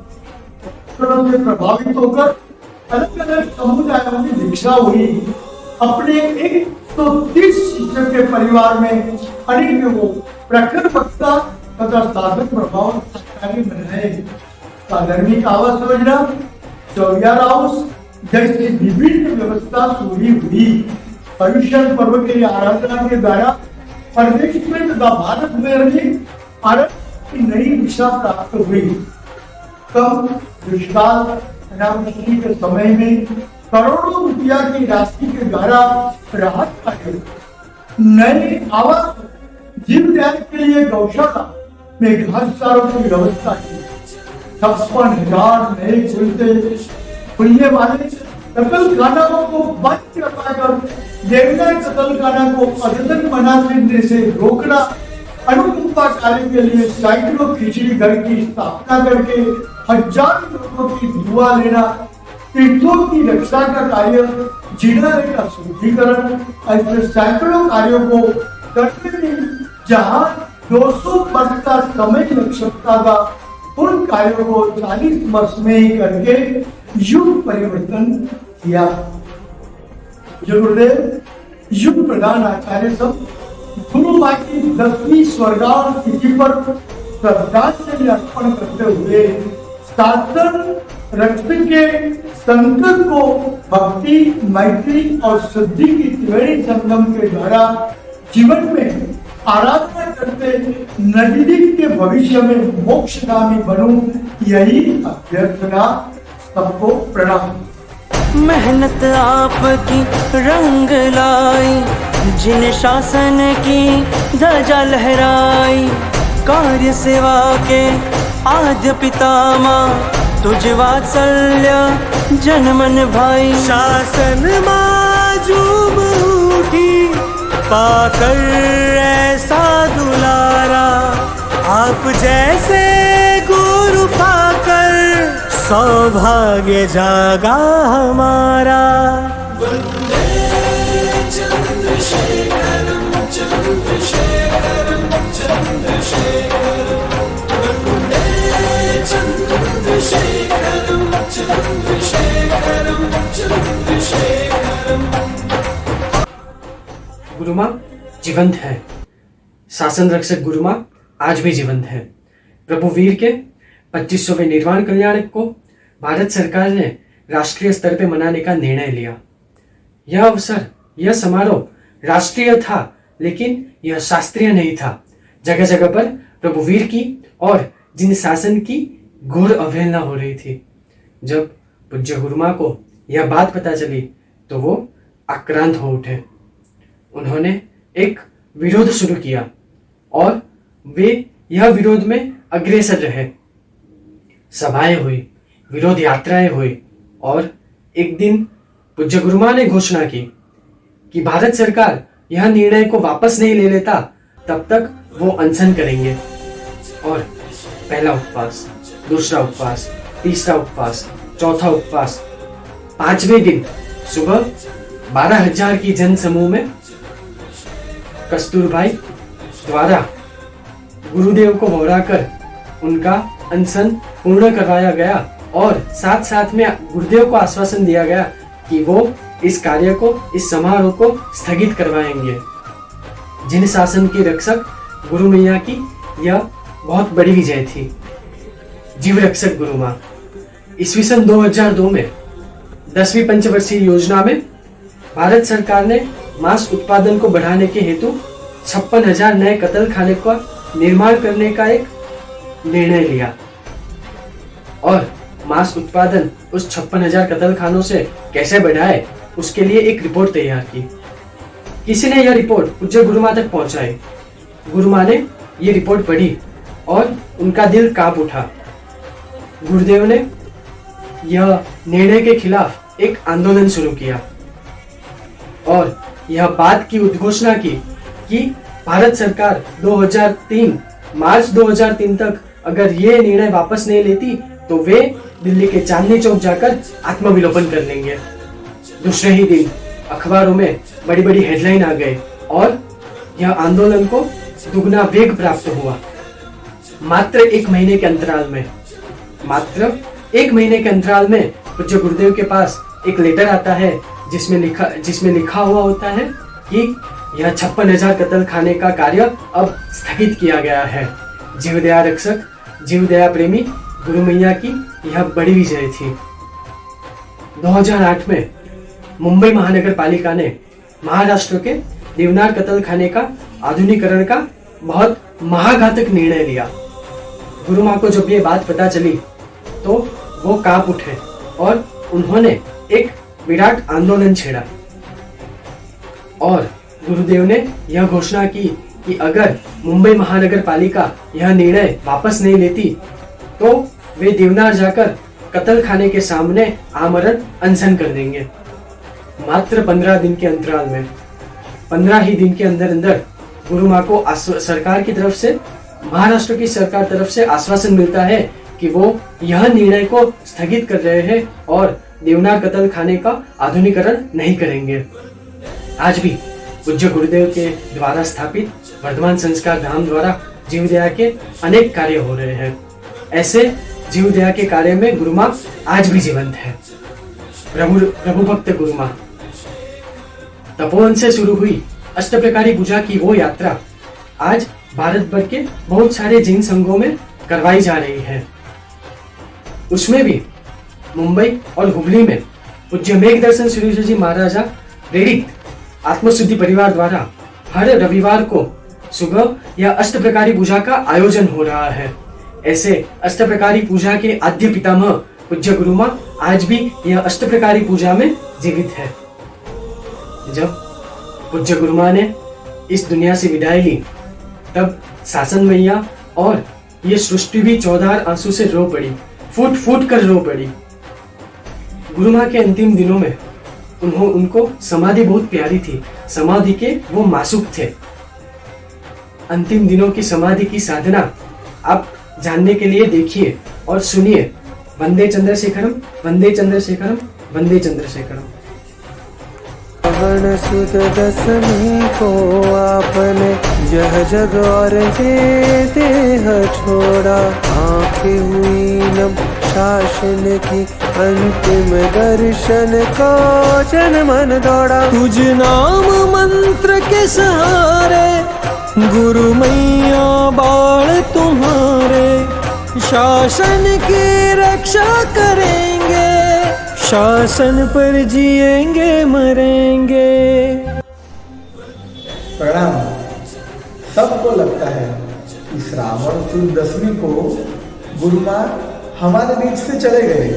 से प्रभावित होकर अलग अलग समुदायों में दीक्षा हुई। अपने 130 शिष्यों के परिवार में अनेक वो प्रखर वक्ता तथा साधक प्रभावशाली बनाए। धार्मिक आवास योजना, चौरियार हाउस जैसी विभिन्न व्यवस्था शुरू हुई। पर्युषण पर्व की आराधना के द्वारा प्रदेश में तथा भारत में आरंभ की नई दिशा प्राप्त हुई। कम दुष्काल, अनावृष्टि के समय में करोड़ों रुपया की राशि के द्वारा राहत पाई। नए आवास, जीव दया के लिए गौशाला में घासचारों की व्यवस्था की। 56,000 नए खुलने वाले कतल खानाओं को बंद करवाकर देवना कतल खाना को अद्यतन बनाने से रोकना, अनुकंपा कार्य के लिए सैकड़ों खिचड़ी घर की स्थापना करके हजारों लोगों की दुआ लेना, तीर्थों की रक्षा का कार्य, जिनारे का शुद्धिकरण, ऐसे सैकड़ों कार्यों को करने में जहां 200 वर्ष का समय लग सकता था, उन कार्यों को 40 वर्ष में ही करके युग परिवर्तन किया। गुरुदेव युग प्रधान आचार्य सब गुरु माँ की 10वीं स्वर्गारोहण तिथि पर श्रद्धांजलि अर्पण करते हुए शासन रक्षक के संकल्प को भक्ति, मैत्री और शुद्धि की त्रिवेणी संगम के द्वारा जीवन में आराधना करते नजदीक के भविष्य में मोक्षगामी बनूं, यही अभ्यर्थना। सबको प्रणाम। मेहनत आपकी रंग लाई, जिन शासन की ध्वजा लहराई, कार्य सेवा के आद्य पितामह, तुझ वात्सल्य जनमन भाई। शासन माजूम उठी पाकर ऐसा दुलारा, आप जैसे गुरु पाकर सौभाग्य जागा हमारा। वंदे चंद्रशेखरम चंद्रशेखरम चंद्रशेखरम, वंदे चंद्रशेखरम चंद्रशेखरम चंद्रशेखरम। गुरु माँ जीवंत है। शासन रक्षक गुरु माँ आज भी जीवंत है। प्रभु वीर के 25वें निर्वाण कल्याणक को भारत सरकार ने राष्ट्रीय स्तर पर मनाने का निर्णय लिया। यह अवसर, यह समारोह राष्ट्रीय था, लेकिन यह शास्त्रीय नहीं था। जगह जगह पर प्रभु वीर की और जिन शासन की घोर अवहेलना हो रही थी। जब पूज्य गुरु माँ को यह बात पता चली तो वो आक्रांत हो उठे। उन्होंने एक विरोध शुरू किया और वे यह विरोध में अग्रसर रहे। सभाएं हुई, विरोध यात्राएं हुई और एक दिन पूज्य गुरु माँ ने घोषणा की कि भारत सरकार यह निर्णय को वापस नहीं ले लेता तब तक वो अनशन करेंगे। और पहला उपवास, दूसरा उपवास, तीसरा उपवास, चौथा उपवास, 5वें दिन सुबह 12,000 की जन समूह में कस्तूरबाई द्वारा गुरुदेव को बहुराकर उनका अनशन पूर्ण करवाया गया और साथ साथ में गुरुदेव को आश्वासन दिया गया कि वो इस कार्य को, इस समारोह को स्थगित करवाएंगे। जिन शासन के रक्षक गुरु मैया की यह बहुत बड़ी विजय थी। जीव रक्षक गुरु माँ ईस्वी सन 2002 में 10वीं पंचवर्षीय योजना में भारत सरकार ने मांस उत्पादन को बढ़ाने के हेतु 56,000 नए कत्ल खाने का निर्माण करने का एक निर्णय लिया और मांस उत्पादन उस 56,000 कत्ल खानों से कैसे बढ़ाए उसके लिए एक रिपोर्ट तैयार की। किसी ने यह रिपोर्ट पूज्य गुरु माँ तक पहुंचाई। गुरु माँ ने यह रिपोर्ट पढ़ी और उनका दिल कांप उठा। गुरुदेव ने यह निर्णय के खिलाफ एक आंदोलन शुरू किया और यह बात की उद्घोषणा की कि भारत सरकार मार्च 2003 तक अगर ये निर्णय वापस नहीं लेती तो वे दिल्ली के चांदनी चौक जाकर आत्मविलोपन कर लेंगे। दूसरे ही दिन अखबारों में बड़ी बड़ी हेडलाइन आ गए और यह आंदोलन को दुगना वेग प्राप्त हुआ। मात्र एक महीने के अंतराल में पूज्य गुरुदेव के पास एक लेटर आता है जिसमें लिखा हुआ होता है कि यह 56,000 कत्ल खाने का कार्य अब स्थगित किया गया है। जीवदया रक्षक, जीवदया प्रेमी गुरु मैया की यह बड़ी विजय थी। 2008 में मुंबई महानगर पालिका ने महाराष्ट्र के देवनार कत्ल खाने का आधुनिकीकरण का बहुत महाघातक निर्णय लिया। गुरु माँ को जब ये बात पता चली तो वो कांप उठे और उन्होंने एक विराट आंदोलन छेड़ा और गुरुदेव ने यह घोषणा की कि अगर मुंबई महानगर पालिका यह निर्णय वापस नहीं लेती तो वे देवनार जाकर कत्ल खाने के सामने आमरण अनशन कर देंगे। मात्र 15 दिन के अंतराल में 15 ही दिन के अंदर अंदर गुरु माँ को सरकार की तरफ से, महाराष्ट्र की सरकार तरफ से आश्वासन मिलता है कि वो यह निर्णय को स्थगित कर रहे हैं और देवनार कत्ल खाने का आधुनिकीकरण नहीं करेंगे। आज भी पूज्य गुरुदेव के द्वारा स्थापित वर्धमान संस्कार धाम द्वारा जीवदया के अनेक कार्य हो रहे हैं। ऐसे जीवदया के कार्य में गुरु माँ आज भी जीवंत है। प्रभु भक्त गुरु माँ तपोवन से शुरू हुई अष्टप्रकारी पूजा की वो यात्रा आज भारत भर के बहुत सारे जैन संघों में करवाई जा रही है। उसमें भी मुंबई और हुबली में पूज्य मेघदर्शन सूर्य जी महाराजा प्रेरित आत्मशुद्धि परिवार द्वारा हर रविवार को सुबह या अष्टप्रकारी पूजा का आयोजन हो रहा है। ऐसे अष्टप्रकारी पूजा के आद्य पितामह पूज्य गुरु माँ आज भी यह अष्टप्रकारी पूजा में जीवित है। जब पूज्य गुरु माँ ने इस दुनिया से विदाई ली तब शासन मैया और ये सृष्टि भी 14 आंसू से रो पड़ी, फूट फूट कर रो पड़ी। गुरु माँ के अंतिम दिनों में उनको समाधि बहुत प्यारी थी। समाधि के वो मासूक थे। अंतिम दिनों की समाधि की साधना आप जानने के लिए देखिए और सुनिए। वंदे चंद्रशेखरम, वंदे चंद्रशेखरम, वंदे चंद्रशेखरम। श्रावण सुद दशमी को आपने यह जग और ये देह छोड़ा। आंखें हुई नम शासन की अंतिम दर्शन को जन मन दौड़ा। तुझ नाम मंत्र के सहारे गुरु मैया बाल तुम्हारे, शासन की रक्षा करेंगे, शासन पर जिएंगे मरेंगे। प्रणाम। सबको लगता है कि श्रावण शुद्ध दशमी को गुरु माँ हमारे बीच से चले गए।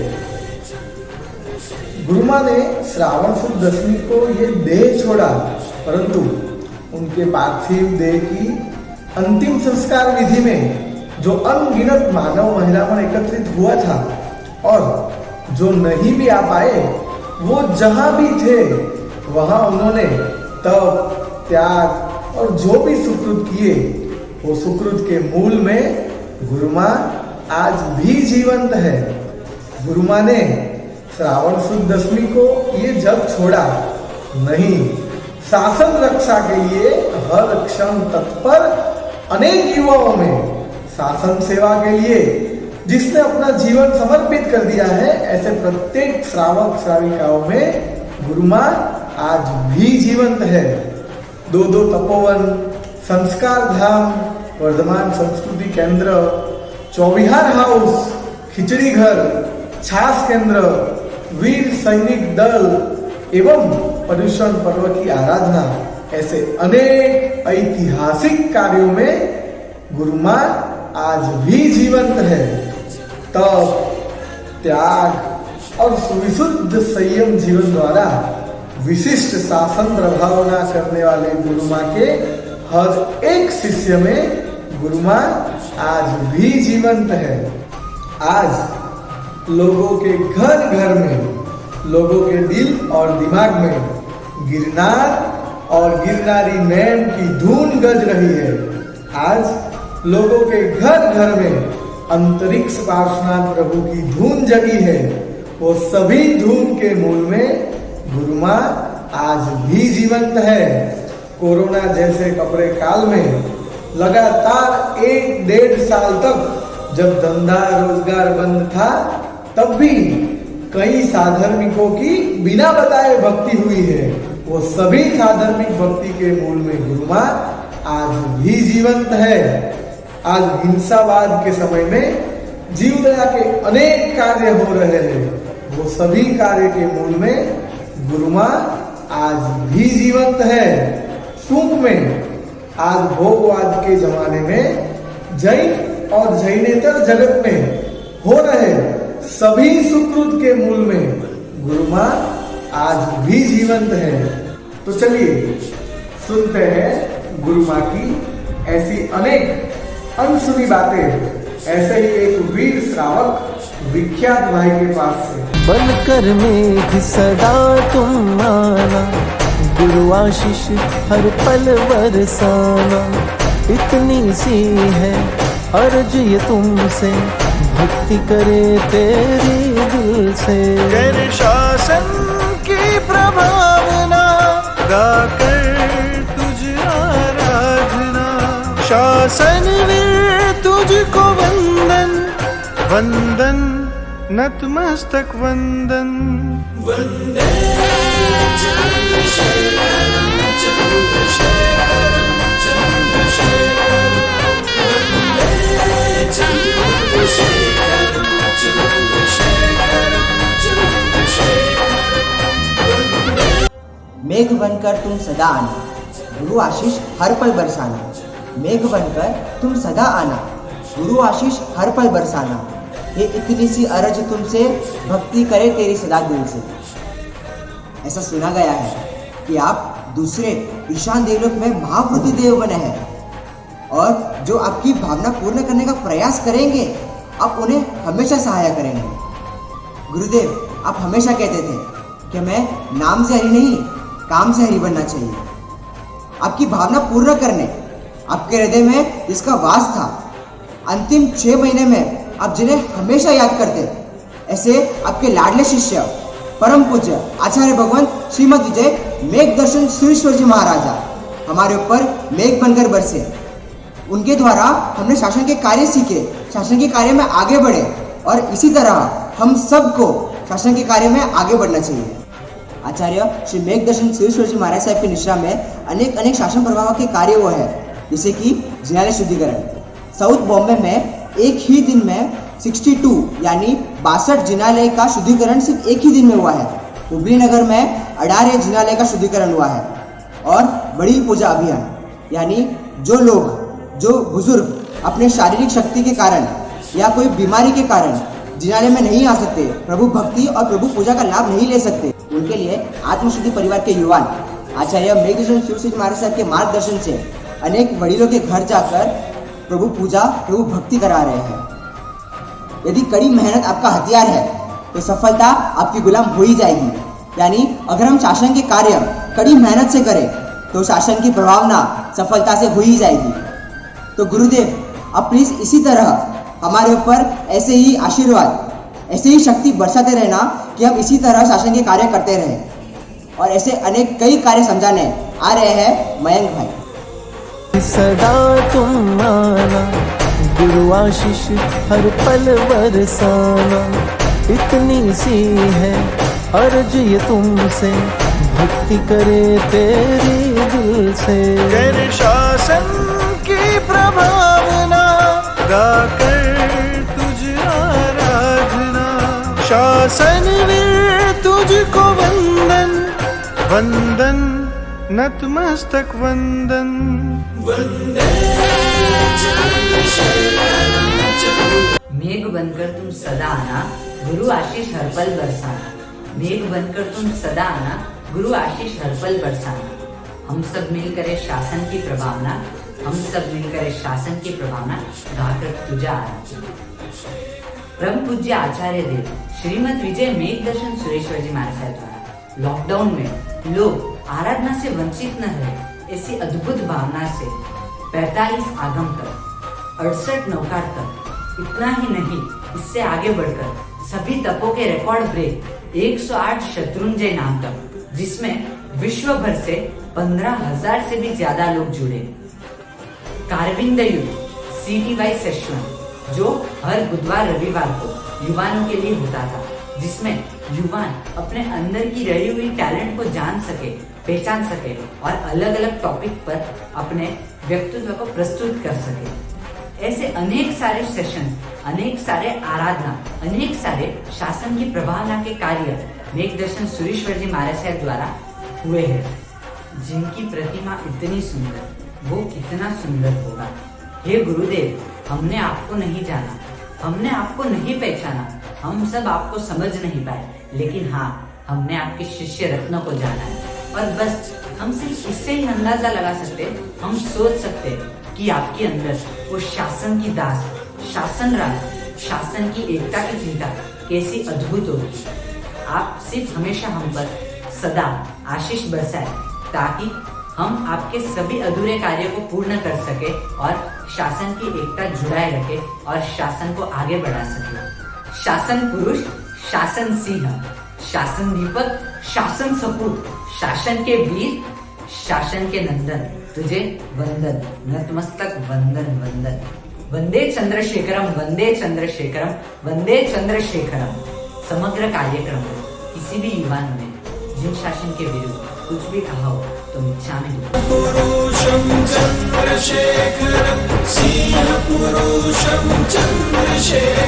गुरु माँ ने श्रावण शुद्ध दशमी को ये देह छोड़ा, परंतु उनके पार्थिव देह की अंतिम संस्कार विधि में जो अनगिनत मानव महिलागण एकत्रित हुआ था और जो नहीं भी आ पाए, वो जहां भी थे वहां उन्होंने तप, त्याग और जो भी सुकृत किए, वो सुकृत के मूल में गुरु माँ आज भी जीवंत है। गुरु माँ ने श्रावण शुद्ध दशमी को ये जग छोड़ा नहीं, शासन रक्षा के लिए हर क्षण तत्पर अनेक युवाओं में शासन सेवा के लिए जिसने अपना जीवन समर्पित कर दिया है, ऐसे प्रत्येक श्रावक श्राविकाओं में गुरु माँ आज भी जीवंत है। 2 तपोवन, संस्कार धाम, वर्धमान संस्कृति केंद्र, चौविहार हाउस, खिचड़ी घर, छाछ केंद्र, वीर सैनिक दल एवं पर्युषण पर्व की आराधना, ऐसे अनेक ऐतिहासिक कार्यों में गुरु माँ आज भी जीवंत है। तप, त्याग और सुविशुद्ध संयम जीवन द्वारा विशिष्ट शासन प्रभावना करने वाले गुरु माँ के हर एक शिष्य में गुरु माँ आज भी जीवंत है। आज लोगों के घर घर में, लोगों के दिल और दिमाग में गिरनार और गिरनारी नैन की धून गज रही है। आज लोगों के घर घर में अंतरिक्ष पार्श्वनाथ प्रभु की धून जगी है। वो सभी धून के मूल में गुरु माँ आज भी जीवंत है। कोरोना जैसे कपरे काल में लगातार 1-1.5 साल तक जब धंधा रोजगार बंद था, तब भी कई साधर्मिकों की बिना बताए भक्ति हुई है। वो सभी साधर्मिक भक्ति के मूल में गुरु माँ आज भी जीवंत है। आज हिंसावाद के समय में जीवदया के अनेक कार्य हो रहे हैं। वो सभी कार्य के मूल में गुरु माँ आज भी जीवंत है। टूंक में आज भोगवाद के जमाने में जैन और जैनेतर जगत में हो रहे सभी सुकृत के मूल में गुरु माँ आज भी जीवंत है। तो चलिए सुनते हैं गुरु माँ की ऐसी अनेक अनसुनी बातें ऐसे ही एक वीर श्रावक विख्यात भाई के पास से बनकर मेघ सदा तुम आना, गुरु आशीष हर पल बरसाना। इतनी सी है अर्ज ये तुमसे, भक्ति करे तेरी दिल से। कर शासन की प्रभावना, गाकर तुझ आराधना। शासन वीर तुझको वंदन, वंदन नतमस्तक वंदन। वंदे चंद्रशेखरम चंद्रशेखरम चंद्रशेखरम। वंदे चंद्रशेखरम चंद्रशेखरम चंद्रशेखरम। मेघ बनकर तुम सदा आना, गुरु आशीष हर पल बरसाना। मेघ बनकर तुम सदा आना, गुरु आशीष हर पल बरसाना। ये इतनी सी अरज तुमसे, भक्ति करे तेरी सदा दिल से। ऐसा सुना गया है कि आप दूसरे ईशान देवलोक में महाबुद्धि देव बने हैं और जो आपकी भावना पूर्ण करने का प्रयास करेंगे आप उन्हें हमेशा सहायता करेंगे। गुरुदेव आप हमेशा कहते थे कि मैं नाम से हरि नहीं काम से हरि बनना चाहिए। आपकी भावना पूर्ण करने आपके हृदय में जिसका वास था, अंतिम 6 महीने में आप जिन्हें हमेशा याद करते, ऐसे आपके लाडले शिष्य परम पूज्य आचार्य भगवंत श्रीमद विजय मेघ दर्शन सुरेश्वर जी महाराजा हमारे ऊपर मेघ बनकर बरसे। उनके द्वारा हमने शासन के कार्य सीखे, शासन के कार्य में आगे बढ़े और इसी तरह हम सबको शासन के कार्य में आगे बढ़ना चाहिए। आचार्य श्री मेघ दर्शन सुरेश्वर जी महाराज साहब की निश्रा में अनेक शासन प्रभाव के कार्य वो है, जैसे कि जिनालय शुद्धिकरण। साउथ बॉम्बे में एक ही दिन में 62 यानी 62 जिनालय का शुद्धिकरण सिर्फ एक ही दिन में हुआ है। हुबली नगर में 18 जिनालय का शुद्धिकरण हुआ है। और बड़ी पूजा अभियान यानी जो बुजुर्ग अपने शारीरिक शक्ति के कारण या कोई बीमारी के कारण जिनालय में नहीं आ सकते, प्रभु भक्ति और प्रभु पूजा का लाभ नहीं ले सकते, उनके लिए आत्मशुद्धि परिवार के युवा आचार्य मेघदर्शन सुरेश्वर जी महाराज साहब के मार्गदर्शन से अनेक वडीलों के घर जाकर प्रभु पूजा प्रभु भक्ति करा रहे हैं। यदि कड़ी मेहनत आपका हथियार है तो सफलता आपकी गुलाम हो ही जाएगी। यानी अगर हम शासन के कार्य कड़ी मेहनत से करें तो शासन की प्रभावना सफलता से हो ही जाएगी। तो गुरुदेव आप प्लीज इसी तरह हमारे ऊपर ऐसे ही आशीर्वाद, ऐसे ही शक्ति बरसाते रहना कि हम इसी तरह शासन के कार्य करते रहें। और ऐसे अनेक कई कार्य समझाने आ रहे हैं मयंक भाई। सदा तुम आना, गुरु आशीष हर पल बरसाना। इतनी सी है अर्ज ये तुमसे, भक्ति करे तेरी दिल से। कर शासन की प्रभावना, गाकर तुझ आराधना। शासन वीर तुझको वंदन, वंदन नतमस्तक वंदन। वंदे चंद्रशेखरम चंद्रशेखरम। मेघ बनकर तुम सदा आना, गुरु आशीष हर पल बरसाना। मेघ बनकर तुम सदा आना, गुरु आशीष हर पल बरसाना। हम सब मिलकर शासन की प्रभावना, हम सब मिलकर शासन की प्रभावना गाकर तुझा आना। परम पूज्य आचार्य देव श्रीमद विजय मेघ दर्शन सुरेश्वर जी महाराज साहब द्वारा लॉकडाउन में लोग आराधना से वंचित न रहे, ऐसी अद्भुत भावना से 45 आगम तक, 68 नौकार तक, इतना ही नहीं इससे आगे बढ़कर सभी तपों के रिकॉर्ड ब्रेक 108 शत्रुंजय नाम तक, जिसमें विश्व भर से 15,000 से भी ज्यादा लोग जुड़े। कारविंद युद्ध CTY सेशन जो हर बुधवार रविवार को युवाओं के लिए होता था, जिसमें युवा अपने अंदर की रही हुई टैलेंट को जान सके, पहचान सके और अलग अलग टॉपिक पर अपने व्यक्तित्व को प्रस्तुत कर सके। ऐसे अनेक सारे सेशन, अनेक सारे आराधना, अनेक सारे शासन की प्रभावना के कार्य मेघ दर्शन सुरेश्वर जी महाराज साहब द्वारा हुए हैं। जिनकी प्रतिमा इतनी सुंदर, वो कितना सुंदर होगा। हे गुरुदेव, हमने आपको नहीं जाना, हमने आपको नहीं पहचाना, हम सब आपको समझ नहीं पाए, लेकिन हाँ, हमने आपके शिष्य रत्नों को जाना है। और बस हम सिर्फ इससे ही अंदाजा लगा सकते, हम सोच सकते कि आपके अंदर वो शासन की दास, शासन राज, शासन की एकता की चिंता कैसी अद्भुत होगी। आप सिर्फ हमेशा हम पर सदा आशीष बरसाए ताकि हम आपके सभी अधूरे कार्यों को पूर्ण कर सके और शासन की एकता जुड़ाए रखे और शासन को आगे बढ़ा सके। शासन पुरुष, शासन सिंह, शासन दीपक, शासन सपूत, शासन के वीर, शासन के नंदन, तुझे वंदन, नतमस्तक वंदन वंदन। वंदे चंद्रशेखरम, वंदे चंद्रशेखरम, वंदे चंद्रशेखरम। समग्र कार्यक्रम में किसी भी युवान ने जिन शासन के विरुद्ध कुछ भी कहा हो तो मिच्छामि पुरुषं चंद्रशेखरं, सिंह पुरुषं चंद्रशेखरं।